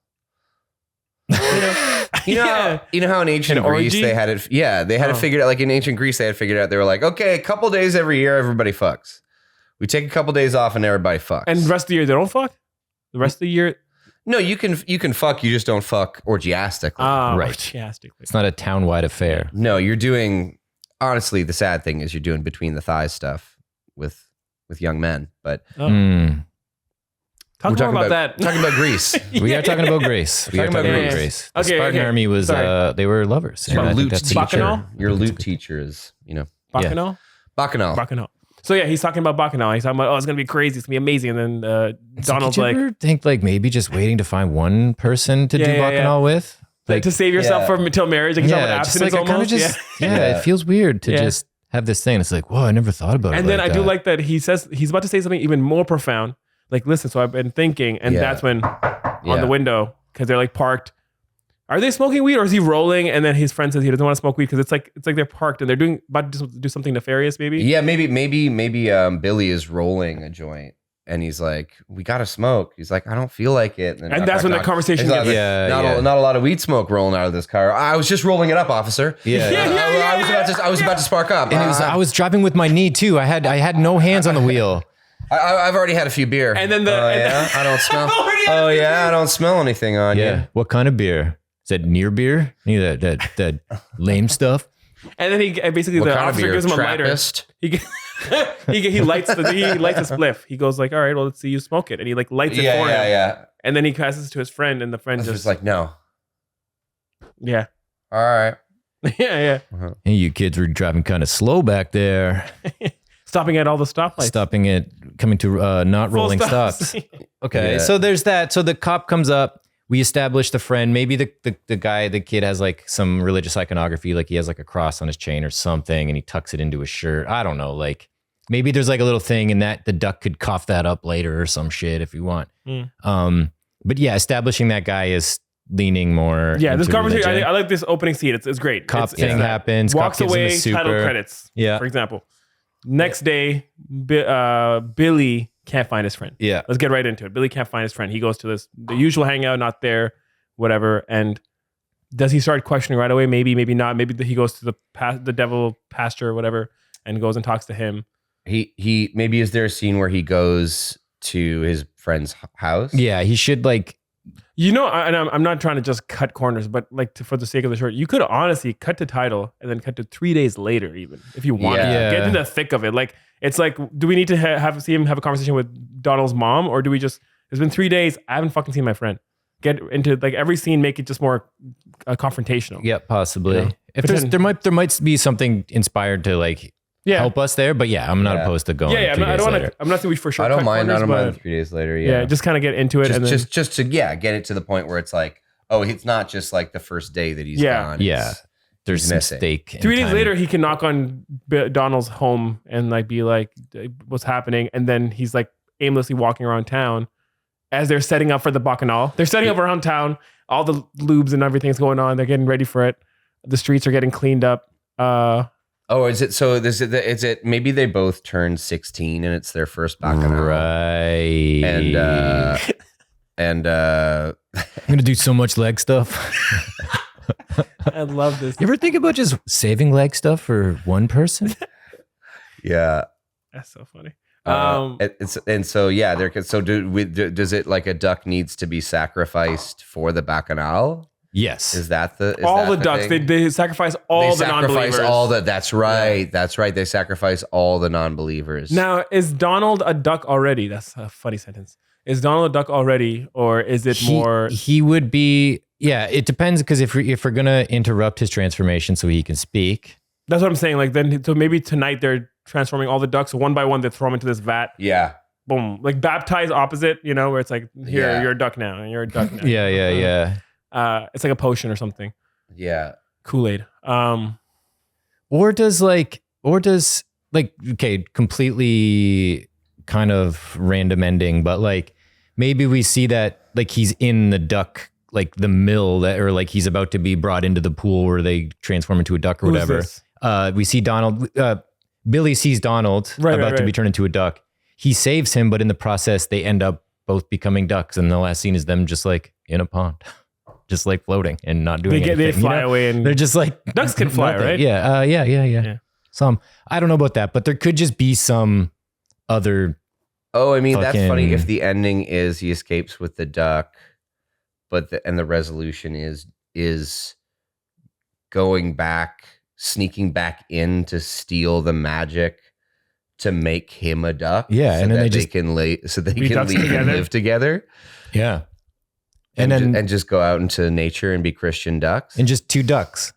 You know how in ancient An Greece orgy? they had it. Yeah, they had it figured out. Like in ancient Greece, they had figured out. They were like, okay, a couple days every year, everybody fucks. We take a couple days off, and everybody fucks. And the rest of the year, they don't fuck? The rest of the year? no, you can fuck. You just don't fuck orgiastically. Right. Orgiastically. It's not a town-wide affair. No, you're doing. Honestly, the sad thing is you're doing between the thighs stuff with young men. But Oh. Mm. Talk we're more talking about that. Talking about Greece. We are talking about Grace. We are talking about Greece. Grace. The Okay, Spartan okay. army was Sorry. they were lovers. Your And I think loot that's teacher. Bacchanal? Your loot teacher is Bacchanal? Bacchanal. Bacchanal. So yeah, he's talking about Bacchanal. He's talking about, it's gonna be crazy. It's gonna be amazing. And then Donald's Did you like, ever think like maybe just waiting to find one person to do Bacchanal with? Like to save yourself from until marriage, like he's talking about just abstinence like I kind of almost. just it feels weird to Yeah. just have this thing. It's like, whoa, I never thought about it. And then like I do that. like that he says he's about to say something even more profound. Like, listen, so I've been thinking, and Yeah. that's when on Yeah. the window, because they're like parked. Are they smoking weed or is he rolling? And then his friend says he doesn't want to smoke weed because it's like they're parked and they're about to do something nefarious, maybe. Yeah, maybe Billy is rolling a joint and he's like, "We gotta smoke." He's like, "I don't feel like it." And that's when the conversation he's like, gets. not a lot of weed smoke rolling out of this car. I was just rolling it up, officer. Yeah. I was about to spark up. And I was driving with my knee too. I had no hands on the wheel. I've already had a few beer. And then I don't smell. Oh yeah, I don't smell anything on Yeah. you. What kind of beer? Is that near beer? Any of that lame stuff? And then he basically What the kind of officer beer? gives him a lighter. Trappist? He lights a spliff. He goes like, "All right, well, let's see you smoke it." And he like lights it for him. Yeah. And then he passes it to his friend, and the friend I was just just like, no. yeah, All right. yeah. Hey, you kids were driving kind of slow back there. Stopping at all the stoplights. Stopping it, coming to not Full rolling stops. stops. Okay, Yeah. so there's that. So the cop comes up. We establish the friend. Maybe the kid has like some religious iconography, like he has like a cross on his chain or something, and he tucks it into his shirt. I don't know. Like maybe there's like a little thing in that the duck could cough that up later or some shit if you want. But yeah, establishing that guy is leaning more. Yeah, this into conversation. religion. I like this opening scene. It's great. Cop It's thing happens. Walks Cop gives him away. the super. Title credits. Yeah. For example, next day, Billy can't find his friend. Yeah. Let's get right into it. Billy can't find his friend. He goes to the usual hangout, not there, whatever. And does he start questioning right away? Maybe not. Maybe he goes to the devil pastor or whatever and goes and talks to him. He maybe is there a scene where he goes to his friend's house? Yeah, he should like. You know, and I'm not trying to just cut corners, but like for the sake of the short, you could honestly cut the title and then cut to 3 days later, even if you want Yeah. to get into the thick of it. Like it's like, do we need to see him have a conversation with Donald's mom, or do we just? It's been 3 days. I haven't fucking seen my friend. Get into like every scene, make it just more confrontational. Yeah, possibly. Yeah. If But there's, then- there might be something inspired to like help us there, but yeah, I'm not Yeah. opposed to going. Yeah. 3 I days don't want later. to. I'm not saying we for sure. I don't cut mind. I corners, don't mind but 3 days later. yeah, just kind of get into it, and then just to get it to the point where it's like, oh, it's not just like the first day that he's Yeah. gone. Yeah. It's- There's he's some missing. stake. in 3 days time. later, he can knock on Donald's home and like be like, "What's happening?" And then he's like aimlessly walking around town as they're setting up for the Bacchanal. They're setting up around town. All the lubes and everything's going on. They're getting ready for it. The streets are getting cleaned up. Oh, is it? So is it? Maybe they both turned 16 and it's their first Bacchanal. Right. And I'm gonna do so much leg stuff. I love this. You ever think about just saving leg stuff for one person? yeah. That's so funny. Does it like a duck needs to be sacrificed for the Bacchanal? Yes. Is that the all the ducks? They sacrifice all the non-believers. That's right. Yeah. That's right. They sacrifice all the non-believers. Now, is Donald a duck already? That's a funny sentence. Is Donald a duck already, or is it more? He would be. Yeah, it depends, because if we're gonna interrupt his transformation so he can speak. That's what I'm saying. Like then, so maybe tonight they're transforming all the ducks one by one. They throw them into this vat. Yeah. Boom. Like baptize opposite. You know, where it's like, here, you're a duck now, and you're a duck now. Yeah. It's like a potion or something. Yeah. Kool-Aid. Or does okay, completely kind of random ending, but like maybe we see that like he's in the duck, like the mill that, or like he's about to be brought into the pool where they transform into a duck or whatever. We see Donald, Billy sees Donald about to be turned into a duck. He saves him, but in the process they end up both becoming ducks. And the last scene is them just like in a pond. Just like floating and not doing anything. They fly away, and they're just like ducks can fly, nothing. right? Yeah. Some, I don't know about that, but there could just be some other. Oh, I mean, that's funny. If the ending is he escapes with the duck, but the resolution is going back, sneaking back in to steal the magic to make him a duck. Yeah, so and then that they can live together. and live together. Yeah. And just go out into nature and be Christian ducks. And just two ducks.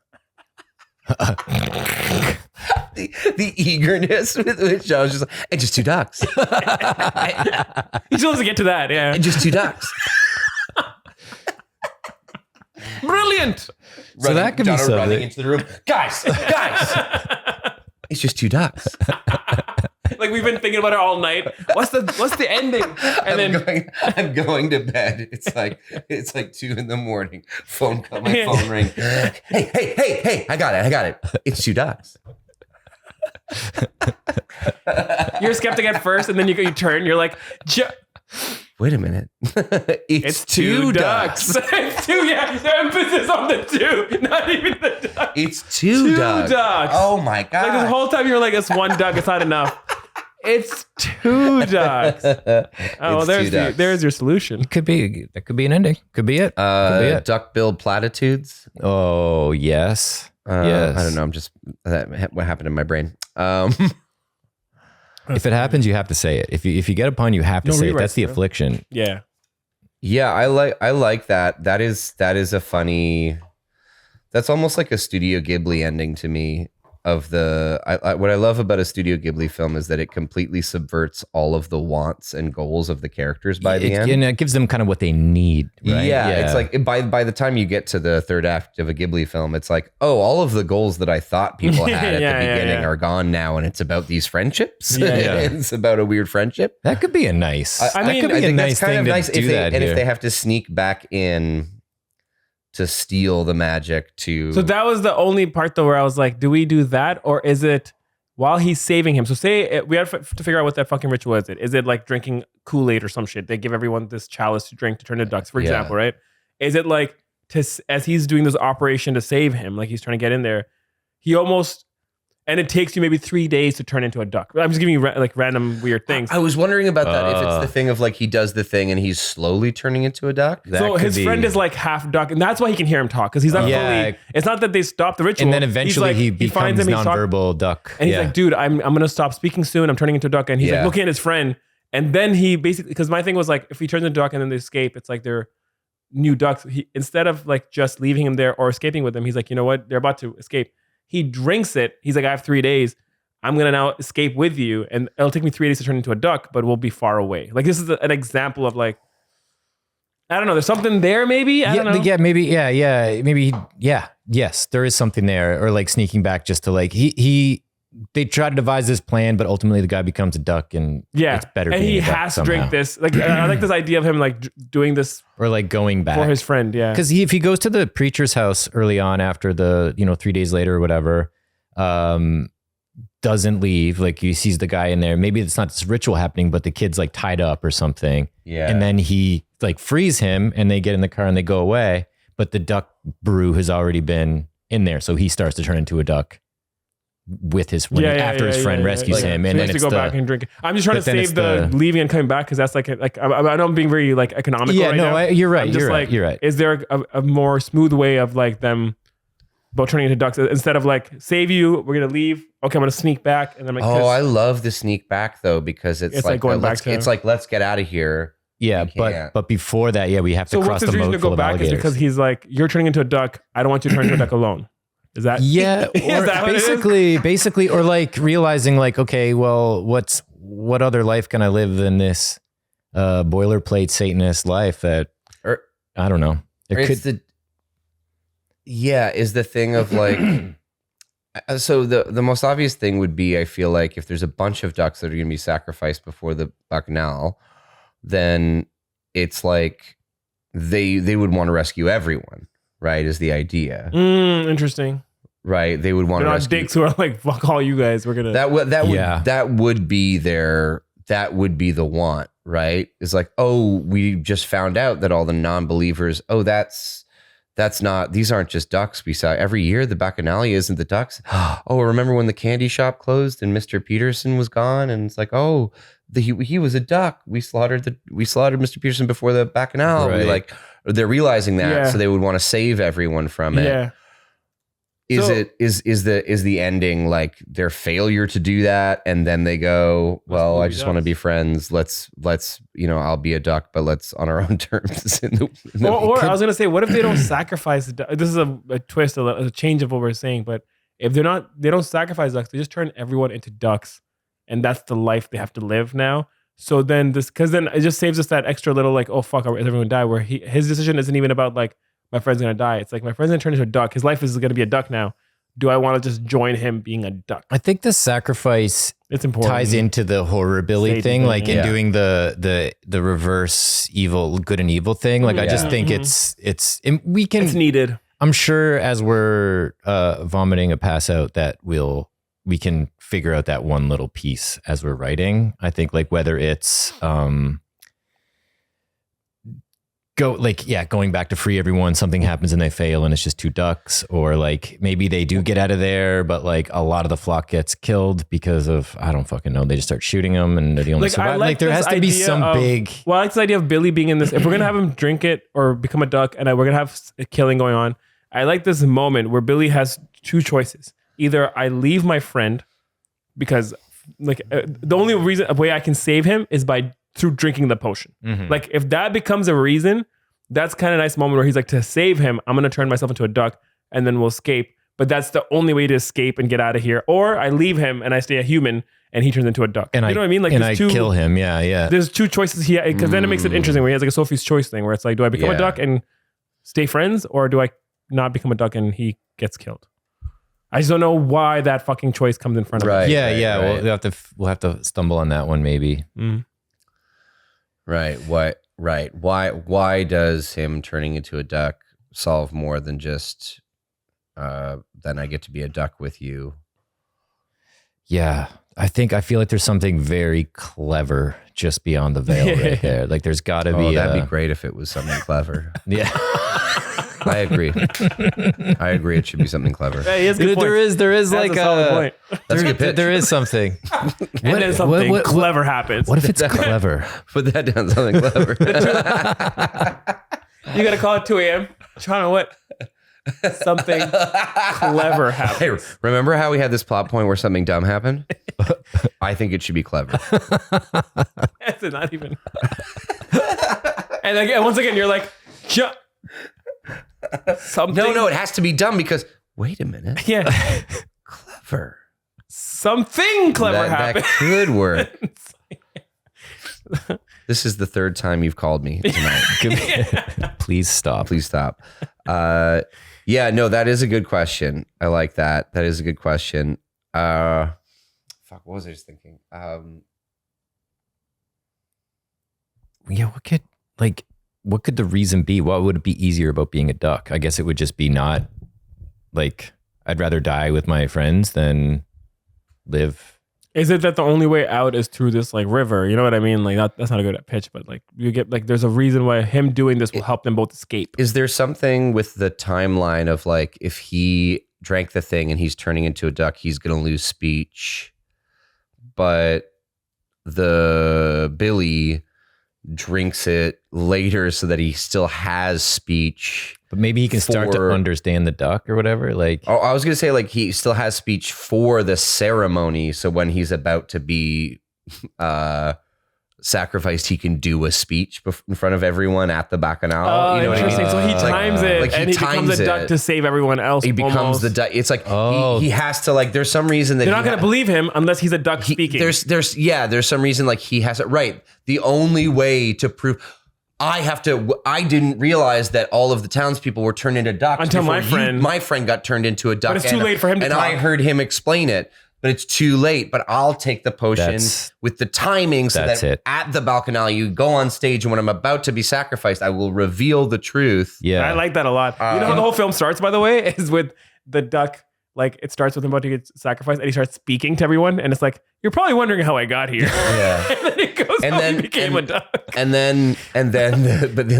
the eagerness with which I was just like, and just two ducks. He still wants to get to that, yeah. And just two ducks. Brilliant. So that could be something. Running into the room. Guys. It's just two ducks. Like we've been thinking about it all night. What's the ending? And I'm going to bed. It's like 2 a.m. My phone ring. Hey! I got it. It's two ducks. You're a skeptic at first, and then you turn. You're like, wait a minute. It's two ducks. It's two. Yeah, the emphasis on the two, not even the duck. It's two ducks. Oh my god! Like this whole time you're like, it's one duck. It's not enough. It's two ducks. Oh, there's your solution. That could be an ending. Could be it. Duck-billed platitudes. Oh yes. Yes. I don't know. What happened in my brain. If it happens, you have to say it. If you get a pun, you have to say it. That's the affliction. Yeah. Yeah, I like that. That is a funny. That's almost like a Studio Ghibli ending to me. What I love about a Studio Ghibli film is that it completely subverts all of the wants and goals of the characters by the end. And it gives them kind of what they need, right? Yeah, it's like by the time you get to the third act of a Ghibli film, it's like, oh, all of the goals that I thought people had at the beginning are gone now, and it's about these friendships. It's about a weird friendship. That could be a nice. I mean, could be a nice thing to do that. And if they have to sneak back in to steal the magic to. So that was the only part though where I was like, do we do that, or is it while he's saving him? So say we have to figure out what that fucking ritual is. Is it like drinking Kool-Aid or some shit? They give everyone this chalice to drink to turn to ducks, for example, right? Is it like as he's doing this operation to save him, like he's trying to get in there, he almost. And it takes you maybe 3 days to turn into a duck. I'm just giving you like random weird things. I was wondering about that. If it's the thing of like he does the thing and he's slowly turning into a duck. So his friend is like half duck, and that's why he can hear him talk, because he's not fully. It's not that they stop the ritual. And then eventually he becomes nonverbal duck. And he's like, dude, I'm gonna stop speaking soon. I'm turning into a duck. And he's like looking at his friend, and then he basically, because my thing was like, if he turns into a duck and then they escape, it's like they're new ducks. Instead of like just leaving him there or escaping with him, he's like, you know what? They're about to escape. He drinks it. He's like, I have 3 days. I'm going to now escape with you, and it'll take me 3 days to turn into a duck, but we'll be far away. Like, this is an example of like, I don't know. There's something there, maybe? I don't know. Yeah, maybe. Yeah. Maybe. Yeah. Yes, there is something there. Or like sneaking back just to like, they try to devise this plan, but ultimately the guy becomes a duck, and it's better. And he has to drink this. Like, I like this idea of him like doing this. Or like going back. For his friend, yeah. Because if he goes to the preacher's house early on after the, 3 days later or whatever, doesn't leave. Like he sees the guy in there. Maybe it's not this ritual happening, but the kid's like tied up or something. Yeah. And then he like frees him and they get in the car and they go away. But the duck brew has already been in there. So he starts to turn into a duck with his after his friend rescues him. And so he then has it's to go back and drink it. I'm just trying to save the leaving and coming back because that's like I know I'm being very like economical. Yeah, right no, now. you're right. I'm just You're like, right. You're right. Is there a more smooth way of like them both turning into ducks instead of like save you? We're gonna leave. Okay, I'm gonna sneak back and then like. Oh, I love the sneak back though because it's like going back to. It's like let's get out of here. Yeah, but before that, we have to so cross what's his the reason moat to full go of back is alligators. because he's like, you're turning into a duck. I don't want you to turn into a duck alone. Is that basically, or like realizing like, okay, well, what other life can I live than this boilerplate Satanist life that, or I don't know. Is the thing of like, so the most obvious thing would be, I feel like if there's a bunch of ducks that are going to be sacrificed before the Bacchanal, then it's like they would want to rescue everyone. Right, is the idea. Interesting. Right, they would want to rescue dicks who are like, fuck all you guys. We're gonna that would be the want. Right, it's like, oh, we just found out that all the non-believers. Oh, that's not. These aren't just ducks. We saw every year the Bacchanalia isn't the ducks. Oh, remember when the candy shop closed and Mr. Peterson was gone? And it's like, oh, he was a duck. We slaughtered Mr. Peterson before the Bacchanal. Right. They're realizing that, so they would want to save everyone from it. Yeah. Is the ending like their failure to do that, and then they go, well, I just want to be friends. Let's I'll be a duck, but let's on our own terms. Or I was gonna say, what if they don't sacrifice? This is a twist, a change of what we're saying. But if they don't sacrifice ducks, they just turn everyone into ducks, and that's the life they have to live now. So then because then it just saves us that extra little like, oh fuck, is everyone die? Where his decision isn't even about like my friend's gonna die. It's like my friend's gonna turn into a duck. His life is gonna be a duck now. Do I want to just join him being a duck? I think the sacrifice it's important. Ties into the Horrorbilly thing, like in doing the reverse evil, good and evil thing. Like I just think it's needed. I'm sure as we're vomiting a pass out that we can figure out that one little piece as we're writing. I think like whether it's going back to free everyone, something happens and they fail and it's just two ducks, or like maybe they do get out of there, but like a lot of the flock gets killed because of, I don't fucking know, they just start shooting them and they're the only survivor. Like there has to be some big. Well, I like this idea of Billy being in this. If we're gonna have him drink it or become a duck, and we're gonna have a killing going on, I like this moment where Billy has two choices. Either I leave my friend because like the only way I can save him is through drinking the potion. Mm-hmm. Like if that becomes a reason, that's kind of a nice moment where he's like, to save him, I'm going to turn myself into a duck and then we'll escape. But that's the only way to escape and get out of here. Or I leave him and I stay a human and he turns into a duck. And you know what I mean? Like and I kill him. Yeah. There's two choices here because then it makes it interesting where he has like a Sophie's Choice thing where it's like, do I become a duck and stay friends, or do I not become a duck and he gets killed? I just don't know why that fucking choice comes in front of us. Right. We'll have to stumble on that one maybe. Mm. Right. What? Right. Why does him turning into a duck solve more than just then I get to be a duck with you? Yeah. I feel like there's something very clever just beyond the veil right there. Like there's got to be. That'd be great if it was something clever. Yeah. I agree. It should be something clever. Hey, there is like a point. That's a good pitch. There is something. And then something clever happens. What if it's clever? Put that down, something clever. You got to call it 2 a.m. Trying to what? Something clever happens. Hey, remember how we had this plot point where something dumb happened? I think it should be clever. That's not even. And again, once again, you're like, something. No, it has to be dumb because, wait a minute. Yeah. Clever. Something clever happened. That could work. This is the third time you've called me tonight. Please stop. That is a good question. I like that. That is a good question. What was I just thinking? What could the reason be? What would it be easier about being a duck? I guess it would just be not like, I'd rather die with my friends than live. Is it that the only way out is through this like river? You know what I mean? Like that's not a good pitch, but like you get like there's a reason why him doing this will help them both escape. Is there something with the timeline of like if he drank the thing and he's turning into a duck, he's gonna lose speech, but the Billy drinks it later so that he still has speech. But maybe he can start to understand the duck or whatever. Like, oh, I was gonna say like he still has speech for the ceremony. So when he's about to be sacrificed, he can do a speech in front of everyone at the Bacchanal. Oh, you know what I mean? interesting. So he times it, like and he becomes a duck to save everyone else. He becomes almost. the duck. It's like he has to like. There's some reason that they're not going to believe him unless he's a duck speaking. There's some reason like he has it right. The only way to prove. I didn't realize that all of the townspeople were turned into ducks until my friend got turned into a duck. But it's too late for him to and talk. I heard him explain it, but it's too late. But I'll take the potion with the timing so that at the Bacchanal you go on stage, and when I'm about to be sacrificed, I will reveal the truth. Yeah, I like that a lot. You know how the whole film starts, by the way, is with the duck. Like it starts with him about to get sacrificed, and he starts speaking to everyone, and it's like you're probably wondering how I got here. Yeah, and then it goes. And then he became a duck. But then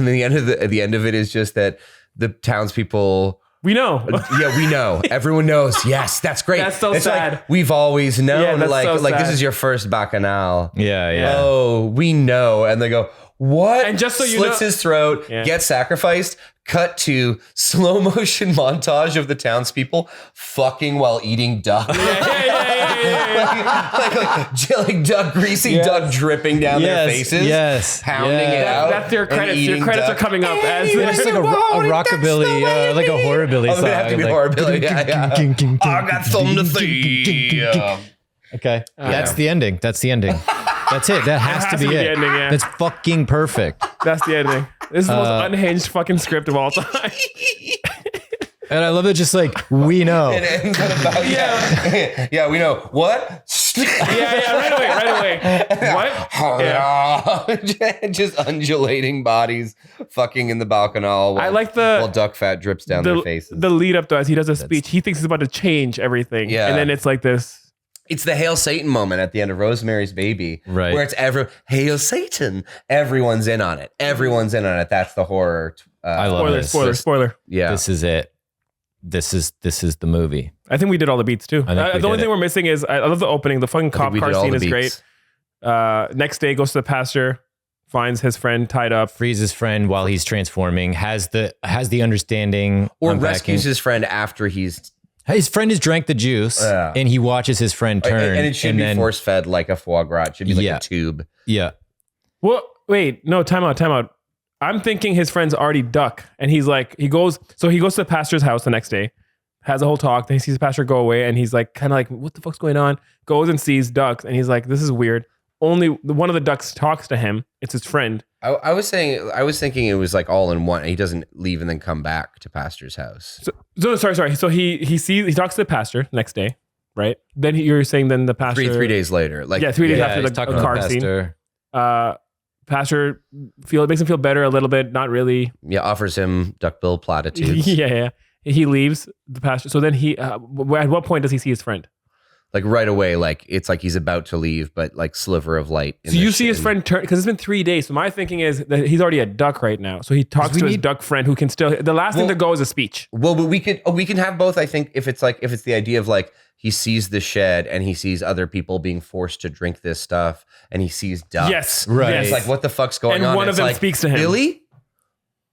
the end of it is just that the townspeople. We know. Yeah, we know. Everyone knows. Yes, that's great. That's so sad. Like, we've always known. Yeah, that's so like sad. this is your first Bacchanal. Yeah. Oh, we know. And they go, what? And just so you slits know, his throat, gets sacrificed. Cut to slow motion montage of the townspeople fucking while eating duck. like duck, greasy duck dripping down their faces. Pounding it out. That's their credits. Your credits are coming up as it's like a rockabilly, like a horrorbilly song. They have to be horrorbilly. Yeah. I got something to say. Okay, that's the ending. That's the ending. That's it. That has to be it. The ending, yeah. That's fucking perfect. That's the ending. This is the most unhinged fucking script of all time. And I love it. Just like we know. It ends about yeah, we know what. Right away. What? Yeah. Just undulating bodies, fucking in the Bacchanal. I like while duck fat drips down their faces. The lead up to as he does a speech, he thinks he's about to change everything, and then it's like this. It's the Hail Satan moment at the end of Rosemary's Baby, right? Where it's Hail Satan. Everyone's in on it. Everyone's in on it. That's the horror. I love it. Spoiler. Yeah, this is it. This is the movie. I think we did all the beats too. The only thing we're missing is I love the opening. The fucking cop car scene is great. Next day, goes to the pasture, finds his friend tied up, frees his friend while he's transforming. Has the understanding, or rescues his friend after his friend has drank the juice, and he watches his friend turn. And it should be force fed like a foie gras. It should be like a tube. Yeah. Well, wait, no, time out. I'm thinking his friend's already duck, and he's like, he goes to the pastor's house the next day, has a whole talk, then he sees the pastor go away, and he's like, kind of like, what the fuck's going on? Goes and sees ducks, and he's like, this is weird. Only one of the ducks talks to him. It's his friend. I was thinking it was like all in one. He doesn't leave and then come back to pastor's house. So sorry. So he talks to the pastor next day, right? Then you're saying then the pastor 3 days later, 3 days after the car scene. Pastor makes him feel better a little bit, not really. Yeah, offers him duckbill platitudes. yeah. He leaves the pastor. So then at what point does he see his friend? Like right away, like it's like he's about to leave, but like sliver of light. So you see his friend turn, because it's been 3 days. So my thinking is that he's already a duck right now. So he talks to his duck friend who can still. The last thing to go is a speech. Well, but we can have both. I think if it's the idea of like he sees the shed and he sees other people being forced to drink this stuff, and he sees ducks. Yes, right. It's like what the fuck's going on? And one of them speaks to him. Billy.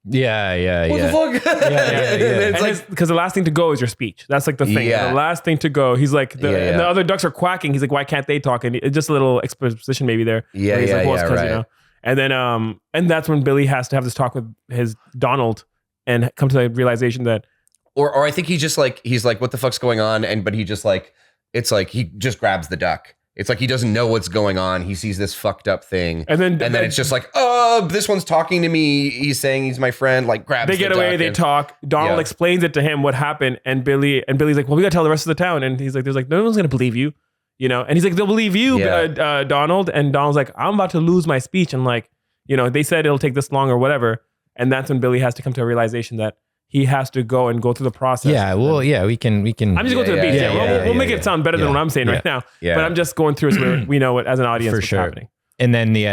Yeah. What the fuck? Yeah. Because the last thing to go is your speech. That's like the thing. Yeah. The last thing to go. He's like, and the other ducks are quacking. He's like, why can't they talk? And it's just a little exposition maybe there. Yeah, he's right. You know? And then, and that's when Billy has to have this talk with his Donald and come to the realization that, or I think he's like, what the fuck's going on? But he just like, it's like he just grabs the duck. It's like he doesn't know what's going on. He sees this fucked up thing, and then it's just like, oh, this one's talking to me. He's saying he's my friend. Like, grabs. They get away. They talk. Donald explains it to him what happened, and Billy's like, well, we gotta tell the rest of the town. And he's like, there's like no one's gonna believe you, you know. And he's like, they'll believe you, Donald. And Donald's like, I'm about to lose my speech, and like, you know, they said it'll take this long or whatever. And that's when Billy has to come to a realization that he has to go through the process. Yeah, well, yeah, we can. I'm just going through the beats. We'll make it sound better than what I'm saying right now. Yeah. But I'm just going through it so we know what, as an audience, For what's sure. happening. And then the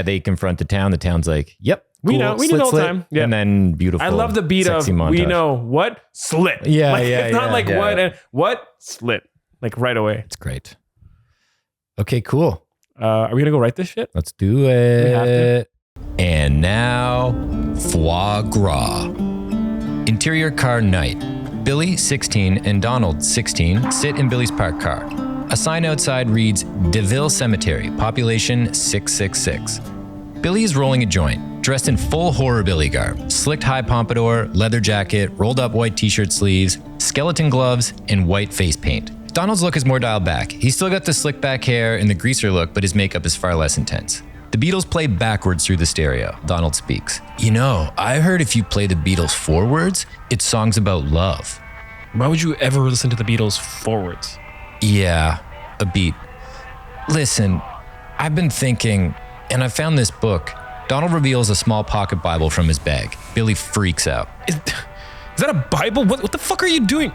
town. The town's like, yep, We know the whole time. Yeah. And then beautiful. I love the beat of sexy montage. we know what slit. Yeah, like, yeah, it's not yeah. like Yeah. what and what slit. Like right away. It's great. Okay, cool. Are we gonna go write this shit? Let's do have to. it. And now, Foie Gras. Interior car night. Billy, 16, and Donald, 16, sit in Billy's parked car. A sign outside reads, DeVille Cemetery, population 666. Billy is rolling a joint, dressed in full Horrorbilly garb, slicked high pompadour, leather jacket, rolled up white t-shirt sleeves, skeleton gloves, and white face paint. Donald's look is more dialed back. He's still got the slick back hair and the greaser look, but his makeup is far less intense. The Beatles play backwards through the stereo. Donald speaks. You know, I heard if you play the Beatles forwards, it's songs about love. Why would you ever listen to the Beatles forwards? Yeah, a beat. Listen, I've been thinking, and I found this book. Donald reveals a small pocket Bible from his bag. Billy freaks out. Is that a Bible? What the fuck are you doing?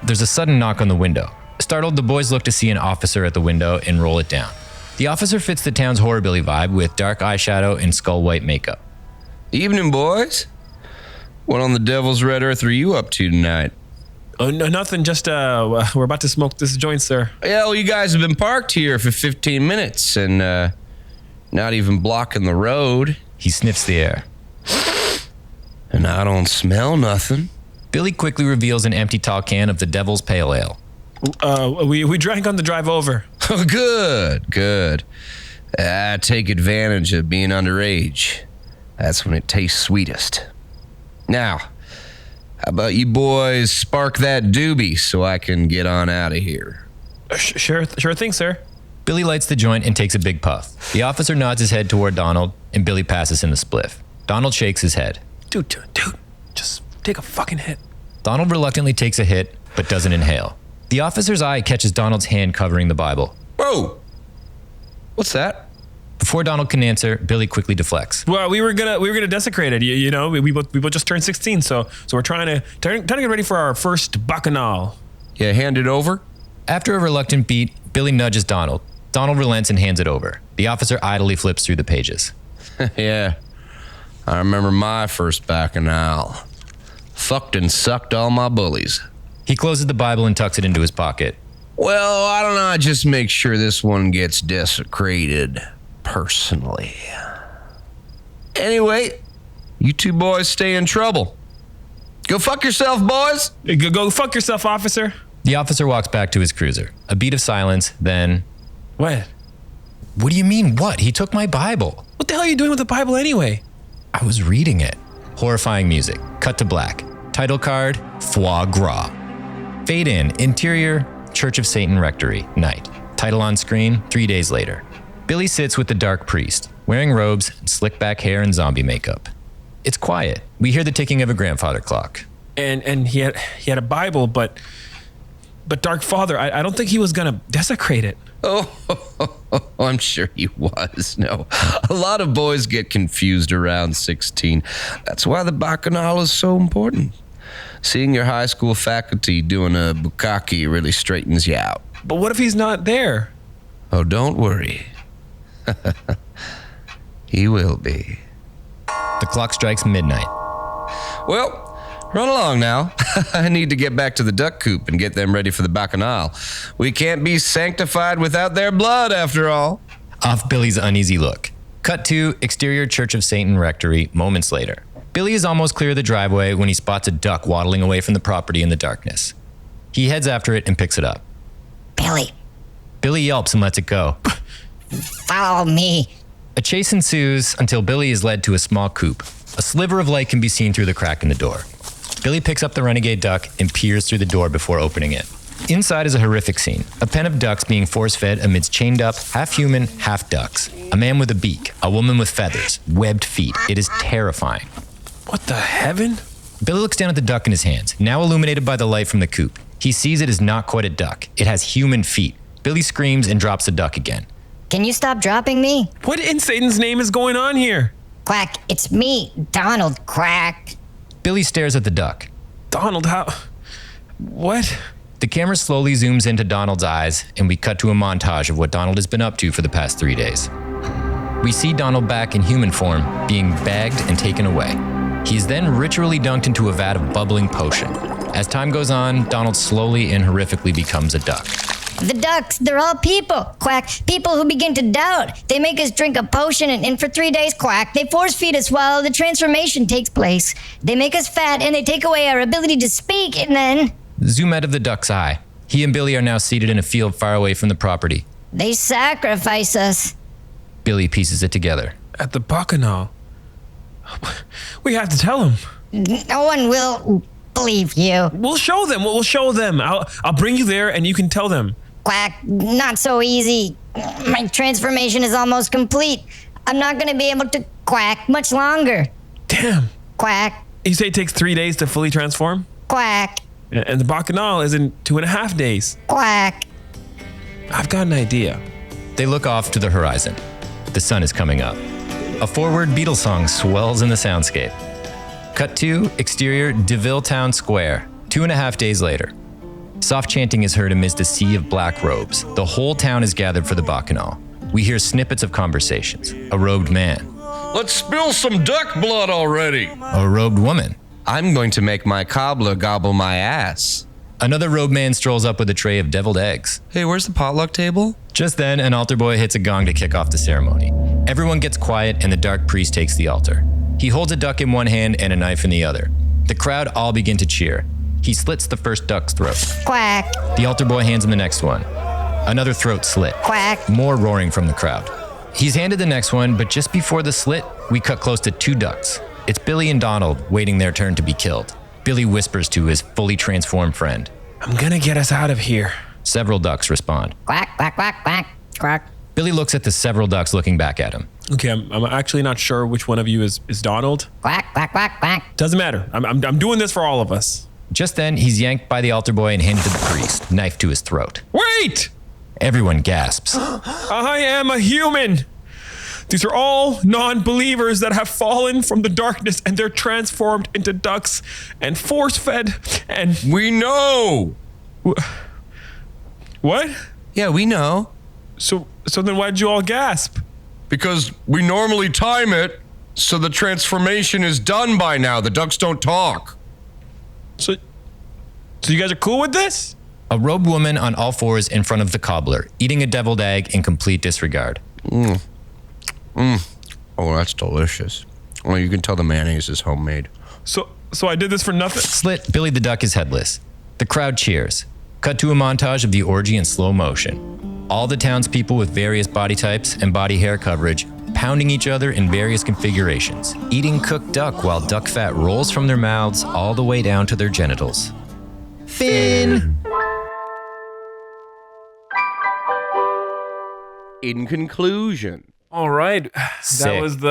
There's a sudden knock on the window. Startled, the boys look to see an officer at the window and roll it down. The officer fits the town's Horrorbilly vibe with dark eyeshadow and skull white makeup. Evening, boys. What on the devil's red earth are you up to tonight? Oh, no, nothing. Just we're about to smoke this joint, sir. Yeah, well, you guys have been parked here for 15 minutes and not even blocking the road. He sniffs the air. And I don't smell nothing. Billy quickly reveals an empty tall can of the Devil's Pale Ale. We drank on the drive over. Oh, good. I take advantage of being underage. That's when it tastes sweetest. Now, how about you boys spark that doobie so I can get on out of here? Sure thing, sir. Billy lights the joint and takes a big puff. The officer nods his head toward Donald, and Billy passes him the spliff. Donald shakes his head. Dude, just take a fucking hit. Donald reluctantly takes a hit, but doesn't inhale. The officer's eye catches Donald's hand covering the Bible. Whoa! What's that? Before Donald can answer, Billy quickly deflects. Well, we were gonna desecrate it. You know, we both just turned 16, so we're trying to get ready for our first Bacchanal. Yeah, hand it over. After a reluctant beat, Billy nudges Donald. Donald relents and hands it over. The officer idly flips through the pages. Yeah, I remember my first Bacchanal. Fucked and sucked all my bullies. He closes the Bible and tucks it into his pocket. Well, I don't know. I just make sure this one gets desecrated personally. Anyway, you two boys stay in trouble. Go fuck yourself, boys. Go fuck yourself, officer. The officer walks back to his cruiser. A beat of silence, then... What? What do you mean, what? He took my Bible. What the hell are you doing with the Bible anyway? I was reading it. Horrifying music. Cut to black. Title card, Foie Gras. Fade in, interior, Church of Satan Rectory, night. Title on screen, 3 days later. Billy sits with the dark priest, wearing robes, slick back hair, and zombie makeup. It's quiet. We hear the ticking of a grandfather clock. And he had a Bible, but Dark Father, I don't think he was gonna desecrate it. Oh, I'm sure he was. No, a lot of boys get confused around 16. That's why the Bacchanal is so important. Seeing your high school faculty doing a bukkake really straightens you out. But what if he's not there? Oh, don't worry. He will be. The clock strikes midnight. Well, run along now. I need to get back to the duck coop and get them ready for the Bacchanal. We can't be sanctified without their blood, after all. Off Billy's uneasy look. Cut to exterior Church of Satan Rectory moments later. Billy is almost clear of the driveway when he spots a duck waddling away from the property in the darkness. He heads after it and picks it up. Billy, Billy yelps and lets it go. follow me. A chase ensues until Billy is led to a small coop. A sliver of light can be seen through the crack in the door. Billy picks up the renegade duck and peers through the door before opening it. Inside is a horrific scene. A pen of ducks being force-fed amidst chained up, half-human, half-ducks. A man with a beak, a woman with feathers, webbed feet. It is terrifying. What the heaven? Billy looks down at the duck in his hands, now illuminated by the light from the coop. He sees it is not quite a duck. It has human feet. Billy screams and drops the duck again. Can you stop dropping me? What in Satan's name is going on here? Quack, it's me, Donald Quack. Billy stares at the duck. Donald, how? What? The camera slowly zooms into Donald's eyes, and we cut to a montage of what Donald has been up to for the past 3 days. We see Donald back in human form, being bagged and taken away. He is then ritually dunked into a vat of bubbling potion. As time goes on, Donald slowly and horrifically becomes a duck. The ducks, they're all people. Quack. People who begin to doubt. They make us drink a potion and for 3 days, quack. They force feed us while the transformation takes place. They make us fat and they take away our ability to speak and then... Zoom out of the duck's eye. He and Billy are now seated in a field far away from the property. They sacrifice us. Billy pieces it together. At the Bacchanal. We have to tell him. No one will believe you. We'll show them. We'll show them. I'll bring you there and you can tell them. Quack, not so easy. My transformation is almost complete. I'm not going to be able to quack much longer. Damn. Quack, You say it takes 3 days to fully transform? quack, And the Bacchanal is in 2.5 days. quack. I've got an idea. They look off to the horizon. The sun is coming up. A forward Beatles song swells in the soundscape. Cut to exterior DeVille Town Square, 2.5 days later. Soft chanting is heard amidst a sea of black robes. The whole town is gathered for the Bacchanal. We hear snippets of conversations. A robed man. Let's spill some duck blood already. A robed woman. I'm going to make my cobbler gobble my ass. Another robed man strolls up with a tray of deviled eggs. Hey, where's the potluck table? Just then, an altar boy hits a gong to kick off the ceremony. Everyone gets quiet and the dark priest takes the altar. He holds a duck in one hand and a knife in the other. The crowd all begin to cheer. He slits the first duck's throat. Quack, The altar boy hands him the next one. Another throat slit. quack. More roaring from the crowd. He's handed the next one, but just before the slit, we cut close to 2 ducks. It's Billy and Donald waiting their turn to be killed. Billy whispers to his fully transformed friend. I'm gonna get us out of here. Several ducks respond. Quack, quack, quack, quack, quack. Billy looks at the several ducks looking back at him. Okay, I'm actually not sure which one of you is Donald. Quack, quack, quack, quack. Doesn't matter. I'm doing this for all of us. Just then, he's yanked by the altar boy and handed to the priest, knife to his throat. Wait! Everyone gasps. I am a human. These are all non-believers that have fallen from the darkness and they're transformed into ducks and force-fed and... We know. What? Yeah, we know. So then why did you all gasp? Because we normally time it so the transformation is done by now. The ducks don't talk. So you guys are cool with this? A robed woman on all fours in front of the cobbler, eating a deviled egg in complete disregard. Oh, that's delicious. Well, you can tell the mayonnaise is homemade. So I did this for nothing? Slit, Billy the Duck is headless. The crowd cheers. Cut to a montage of the orgy in slow motion. All the townspeople with various body types and body hair coverage pounding each other in various configurations, eating cooked duck while duck fat rolls from their mouths all the way down to their genitals. Finn! In conclusion, All right. Sick. That was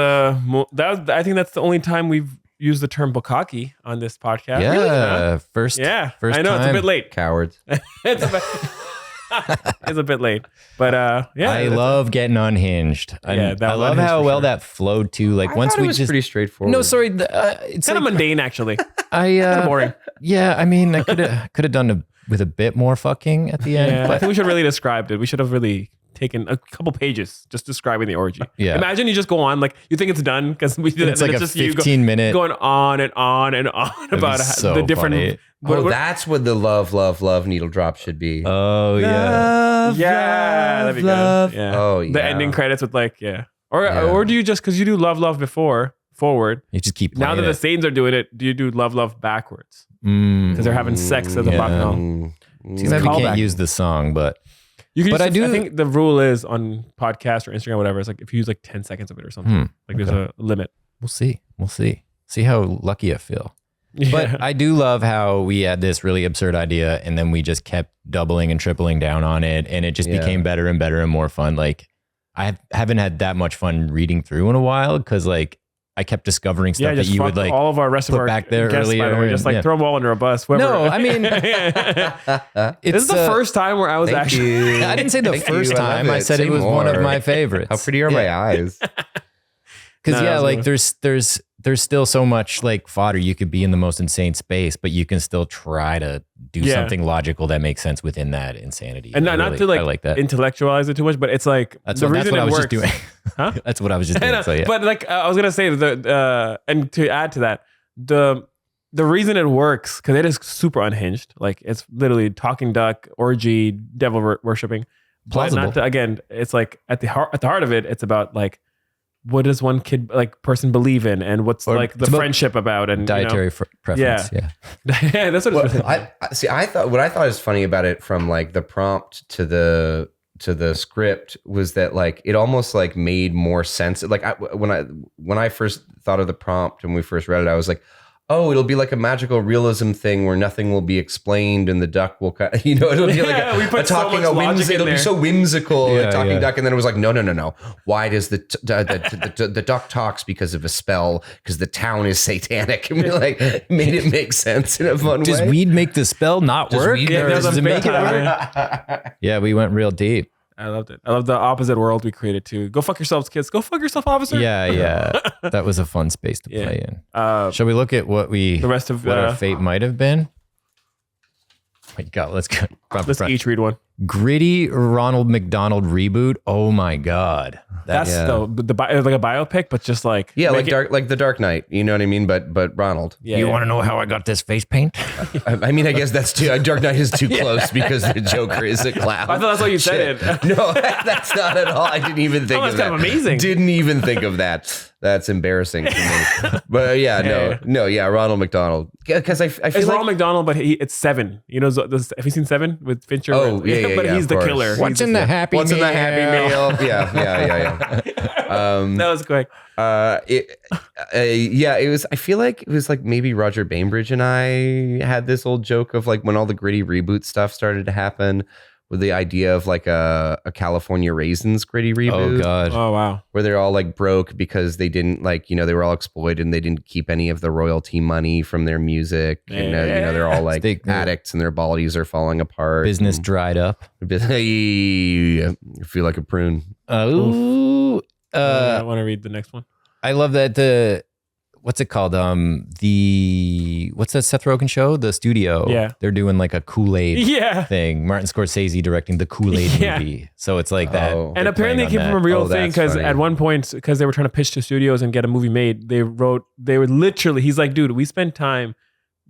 I think that's the only time we've used the term bukkake on this podcast. Yeah, Really? first Yeah. first I know, it's a time. bit late. cowards. It's a bit late. But yeah. I love getting unhinged. Yeah, that I was love unhinged how for well sure. that flowed too. Like once thought we it was just pretty straightforward. no, sorry, it's kind of like, mundane actually. I boring. Yeah, I mean, I could have done with a bit more fucking at the end. Yeah, I but think we should really describe it. We should have really taken a couple pages just describing the orgy. Yeah. Imagine you just go on like you think it's done because we did It's it. like and a just you 15-minute going on and on and on about be so the different. funny. Oh, that's what the love needle drop should be. Oh yeah. Yeah, that'd be good. Yeah. Oh, The yeah. ending credits with like or do you just because you do love before forward? You just keep Now that playing the Saints are doing it, do you do love backwards it. because they're having sex at the yeah. Bacchanal? Too bad we Callback. can't use the song, but You can But use I do- I think the rule is on podcast or Instagram, or whatever. It's like if you use like 10 seconds of it or something. Like there's a limit. we'll see. We'll see. See how lucky I feel. Yeah. But I do love how we had this really absurd idea and then we just kept doubling and tripling down on it and it just Yeah. became better and better and more fun. Like haven't had that much fun reading through in a while because like I kept discovering stuff that just you fuck would like all of our rest of put our back there guests, by the earlier way, just and- like yeah. throw them all under a bus. Whoever. No, I mean, this is the first time where I was Thank actually. you. I didn't say the Thank first you. I love time. I it. said Say it was one of more. my favorites. How pretty are my eyes? Because No, yeah, that was like there's there's still so much like fodder. You could be in the most insane space, but you can still try to do something logical that makes sense within that insanity. And not to I like that. intellectual it too much, but it's like That's the what reason I it was works. just doing. Huh? That's what I was just doing. So, yeah. But like I was gonna say and to add to that, the reason it works because it is super unhinged. Like it's literally talking duck, orgy, devil worshipping. Plausible. But not to, again, it's like at the heart of it, it's about like what does one person believe in, and what's Or like the it's about friendship about, and dietary preference. Yeah. yeah, that's what it's. I thought what I thought is funny about it from like the prompt to the script was that like it almost like made more sense. Like when I first thought of the prompt and we first read it, I was like, oh, it'll be like a magical realism thing where nothing will be explained and the duck will, it'll be like we put so much logic in it'll be there. so whimsical, a talking yeah. duck. And then it was like, no. Why does the duck talks because of a spell? Because the town is satanic. And we like made it make sense in a fun Does way. weed make the spell not Does work? weed Yeah, make there's Does a it big make it time. work? Yeah, we went real deep. I loved it. I love the opposite world we created too. Go fuck yourselves, kids. Go fuck yourself, officer. Yeah. That was a fun space to play in. Shall we look at what the rest of our fate might have been? My God, let's go. Let's each read one. Gritty Ronald McDonald reboot. Oh my God. That's like a biopic, but just like like the Dark Knight. You know what I mean? But Ronald. Yeah, You want to know how I got this face paint? I mean, I guess that's too. Dark Knight is too close because the Joker is a clown. I thought that's what you said. No, that's not at all. I didn't even think that's of that. kind of amazing. Didn't even think of that. That's embarrassing to me. But Ronald McDonald. Because I feel It's like Ronald McDonald, but it's Seven. You know, have you seen Seven with Fincher? Oh, yeah, but yeah, he's of the course. killer. What's in the Happy Meal? What's in the Happy Meal? Yeah. That was quick. It was. I feel like it was like maybe Roger Bainbridge and I had this old joke of like when all the gritty reboot stuff started to happen, with the idea of like a California Raisins gritty reboot. Oh God. Oh wow. Where they're all like broke because they didn't they were all exploited and they didn't keep any of the royalty money from their music. And, they're all like addicts and their bodies are falling apart. Business dried up. I feel like a prune. I want to read the next one. I love that what's it called? What's that Seth Rogen show? The Studio. Yeah. They're doing like a Kool-Aid thing. Martin Scorsese directing the Kool-Aid movie. So it's like that. Oh. And apparently it came from a real thing because funny. at one point, because they were trying to pitch to studios and get a movie made, they were literally, he's like, dude, we spent time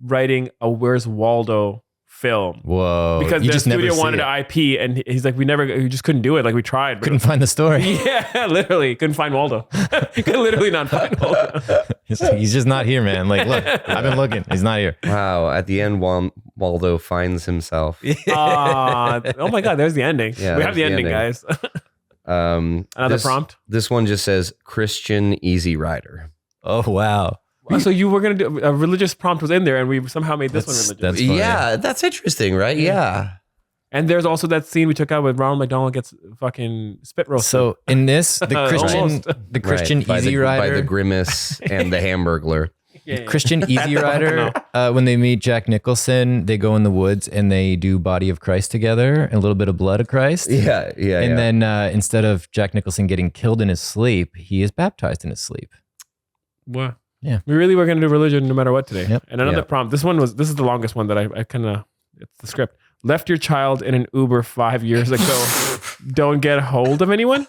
writing a Where's Waldo film. Whoa. Because You the just never studio see wanted it. an IP and he's like, we just couldn't do it. Like we tried. But Couldn't find the story. yeah, literally. Couldn't find Waldo. Could literally not find Waldo. He's just not here, man. Like, look, I've been looking. He's not here. Wow. At the end, Waldo finds himself. Oh my God, there's the ending. Yeah, we have the there's the ending, guys. Another prompt? This one just says Christian Easy Rider. Oh, wow. So you were going to do a religious prompt was in there and we somehow made this one religious. That's funny. Yeah, that's interesting, right? Yeah. And there's also that scene we took out where Ronald McDonald gets fucking spit roasted. So in this, the Almost. Christian Right, Easy by Rider, the grimace and the Hamburglar. Yeah. Christian Easy Rider, when they meet Jack Nicholson, they go in the woods and they do Body of Christ together and a little bit of Blood of Christ. Yeah. And then instead of Jack Nicholson getting killed in his sleep, he is baptized in his sleep. Wow. Yeah. We really were going to do religion no matter what today. Yep. And another prompt. This is the longest one that I kind of, it's the script. Left your child in an Uber 5 years ago. Don't get a hold of anyone?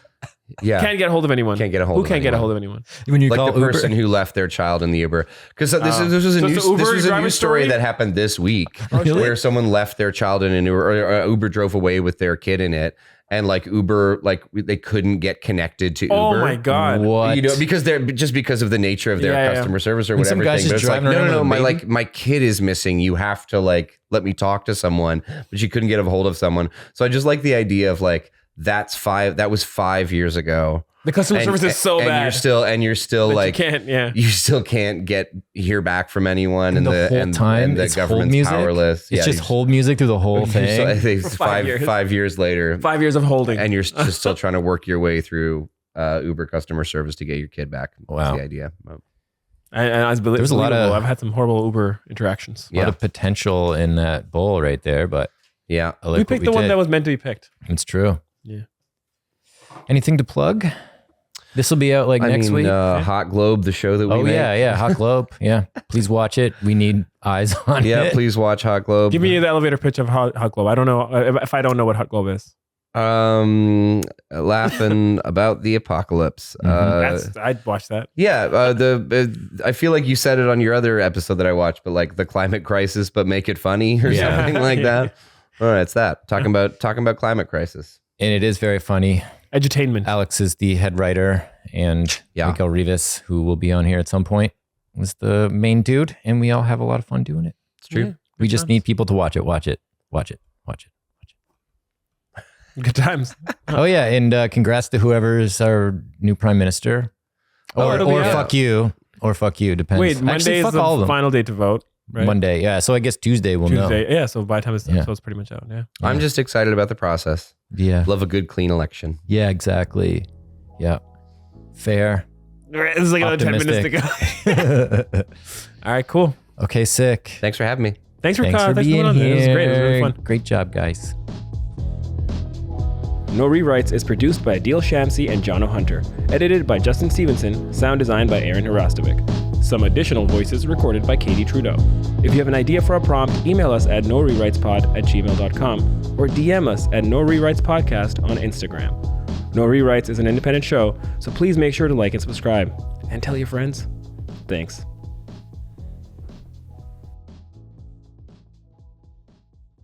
Yeah. Can't get a hold of anyone. Can't get a hold Who of can't get a anyone. hold of anyone? When you Like call the Uber, person who left their child in the Uber. Because this was a So news, it's the Uber this was a driver news story story? that happened this week Really? where someone left their child in an Uber, or Uber drove away with their kid in it. And like Uber, like they couldn't get connected to Uber. Oh my God. what? You know, because of the nature of their Yeah, yeah. customer service or And some whatever. guy's thing. But just it's like, driving around no, with a baby? my kid is missing. You have to like let me talk to someone, but you couldn't get a hold of someone. So I just like the idea of like that was 5 years ago. The customer service is so bad. And you're still But like you still can't hear back from anyone, and the whole time the it's hold government's music? Powerless. It's just hold music through the whole So thing. I think For 5 years. 5 years later, 5 years of holding. and you're just still trying to work your way through Uber customer service to get your kid back. Wow. That's the idea. And I was There's a lot believable. of- I've had some horrible Uber interactions. A lot of potential in that bowl right there, but Yeah. I like We what picked the one did. that was meant to be picked. It's true. Yeah. Anything to plug? This will be out like next week. Hot Globe, the show that we made. Yeah. Hot Globe. Yeah. Please watch it. We need eyes on it. Yeah, please watch Hot Globe. Give me the elevator pitch of Hot Globe. I don't know if I don't know what Hot Globe is. Laughing about the apocalypse. I'd watch that. Yeah, I feel like you said it on your other episode that I watched, but like the climate crisis, but make it funny or something like that. All right, it's that talking about climate crisis, and it is very funny. Edutainment. Alex is the head writer, and Miguel Rivas, who will be on here at some point, was the main dude, and we all have a lot of fun doing it. It's true. Yeah, we just need people to watch it. Good times. Oh yeah, and congrats to whoever's our new prime minister, or fuck you, depends. Wait, Monday is the final day to vote. Right? Monday, yeah. So I guess Tuesday we'll know. Yeah. So by the time it's pretty much out. Yeah. I'm just excited about the process. Yeah. Love a good, clean election. Yeah, exactly. Yeah. Fair. It's like another 10 minutes to go. All right, cool. Okay, sick. Thanks for having me. Thanks for being on here. It was great. It was really fun. Great job, guys. No Rewrites is produced by Adil Shamsi and Jono Hunter. Edited by Justin Stevenson. Sound designed by Aaron Herastovic. Some additional voices recorded by Katie Trudeau. If you have an idea for a prompt, email us at norewritespod@gmail.com or DM us at No Rewrites Podcast on Instagram. No Rewrites is an independent show, so please make sure to like and subscribe. And tell your friends. Thanks.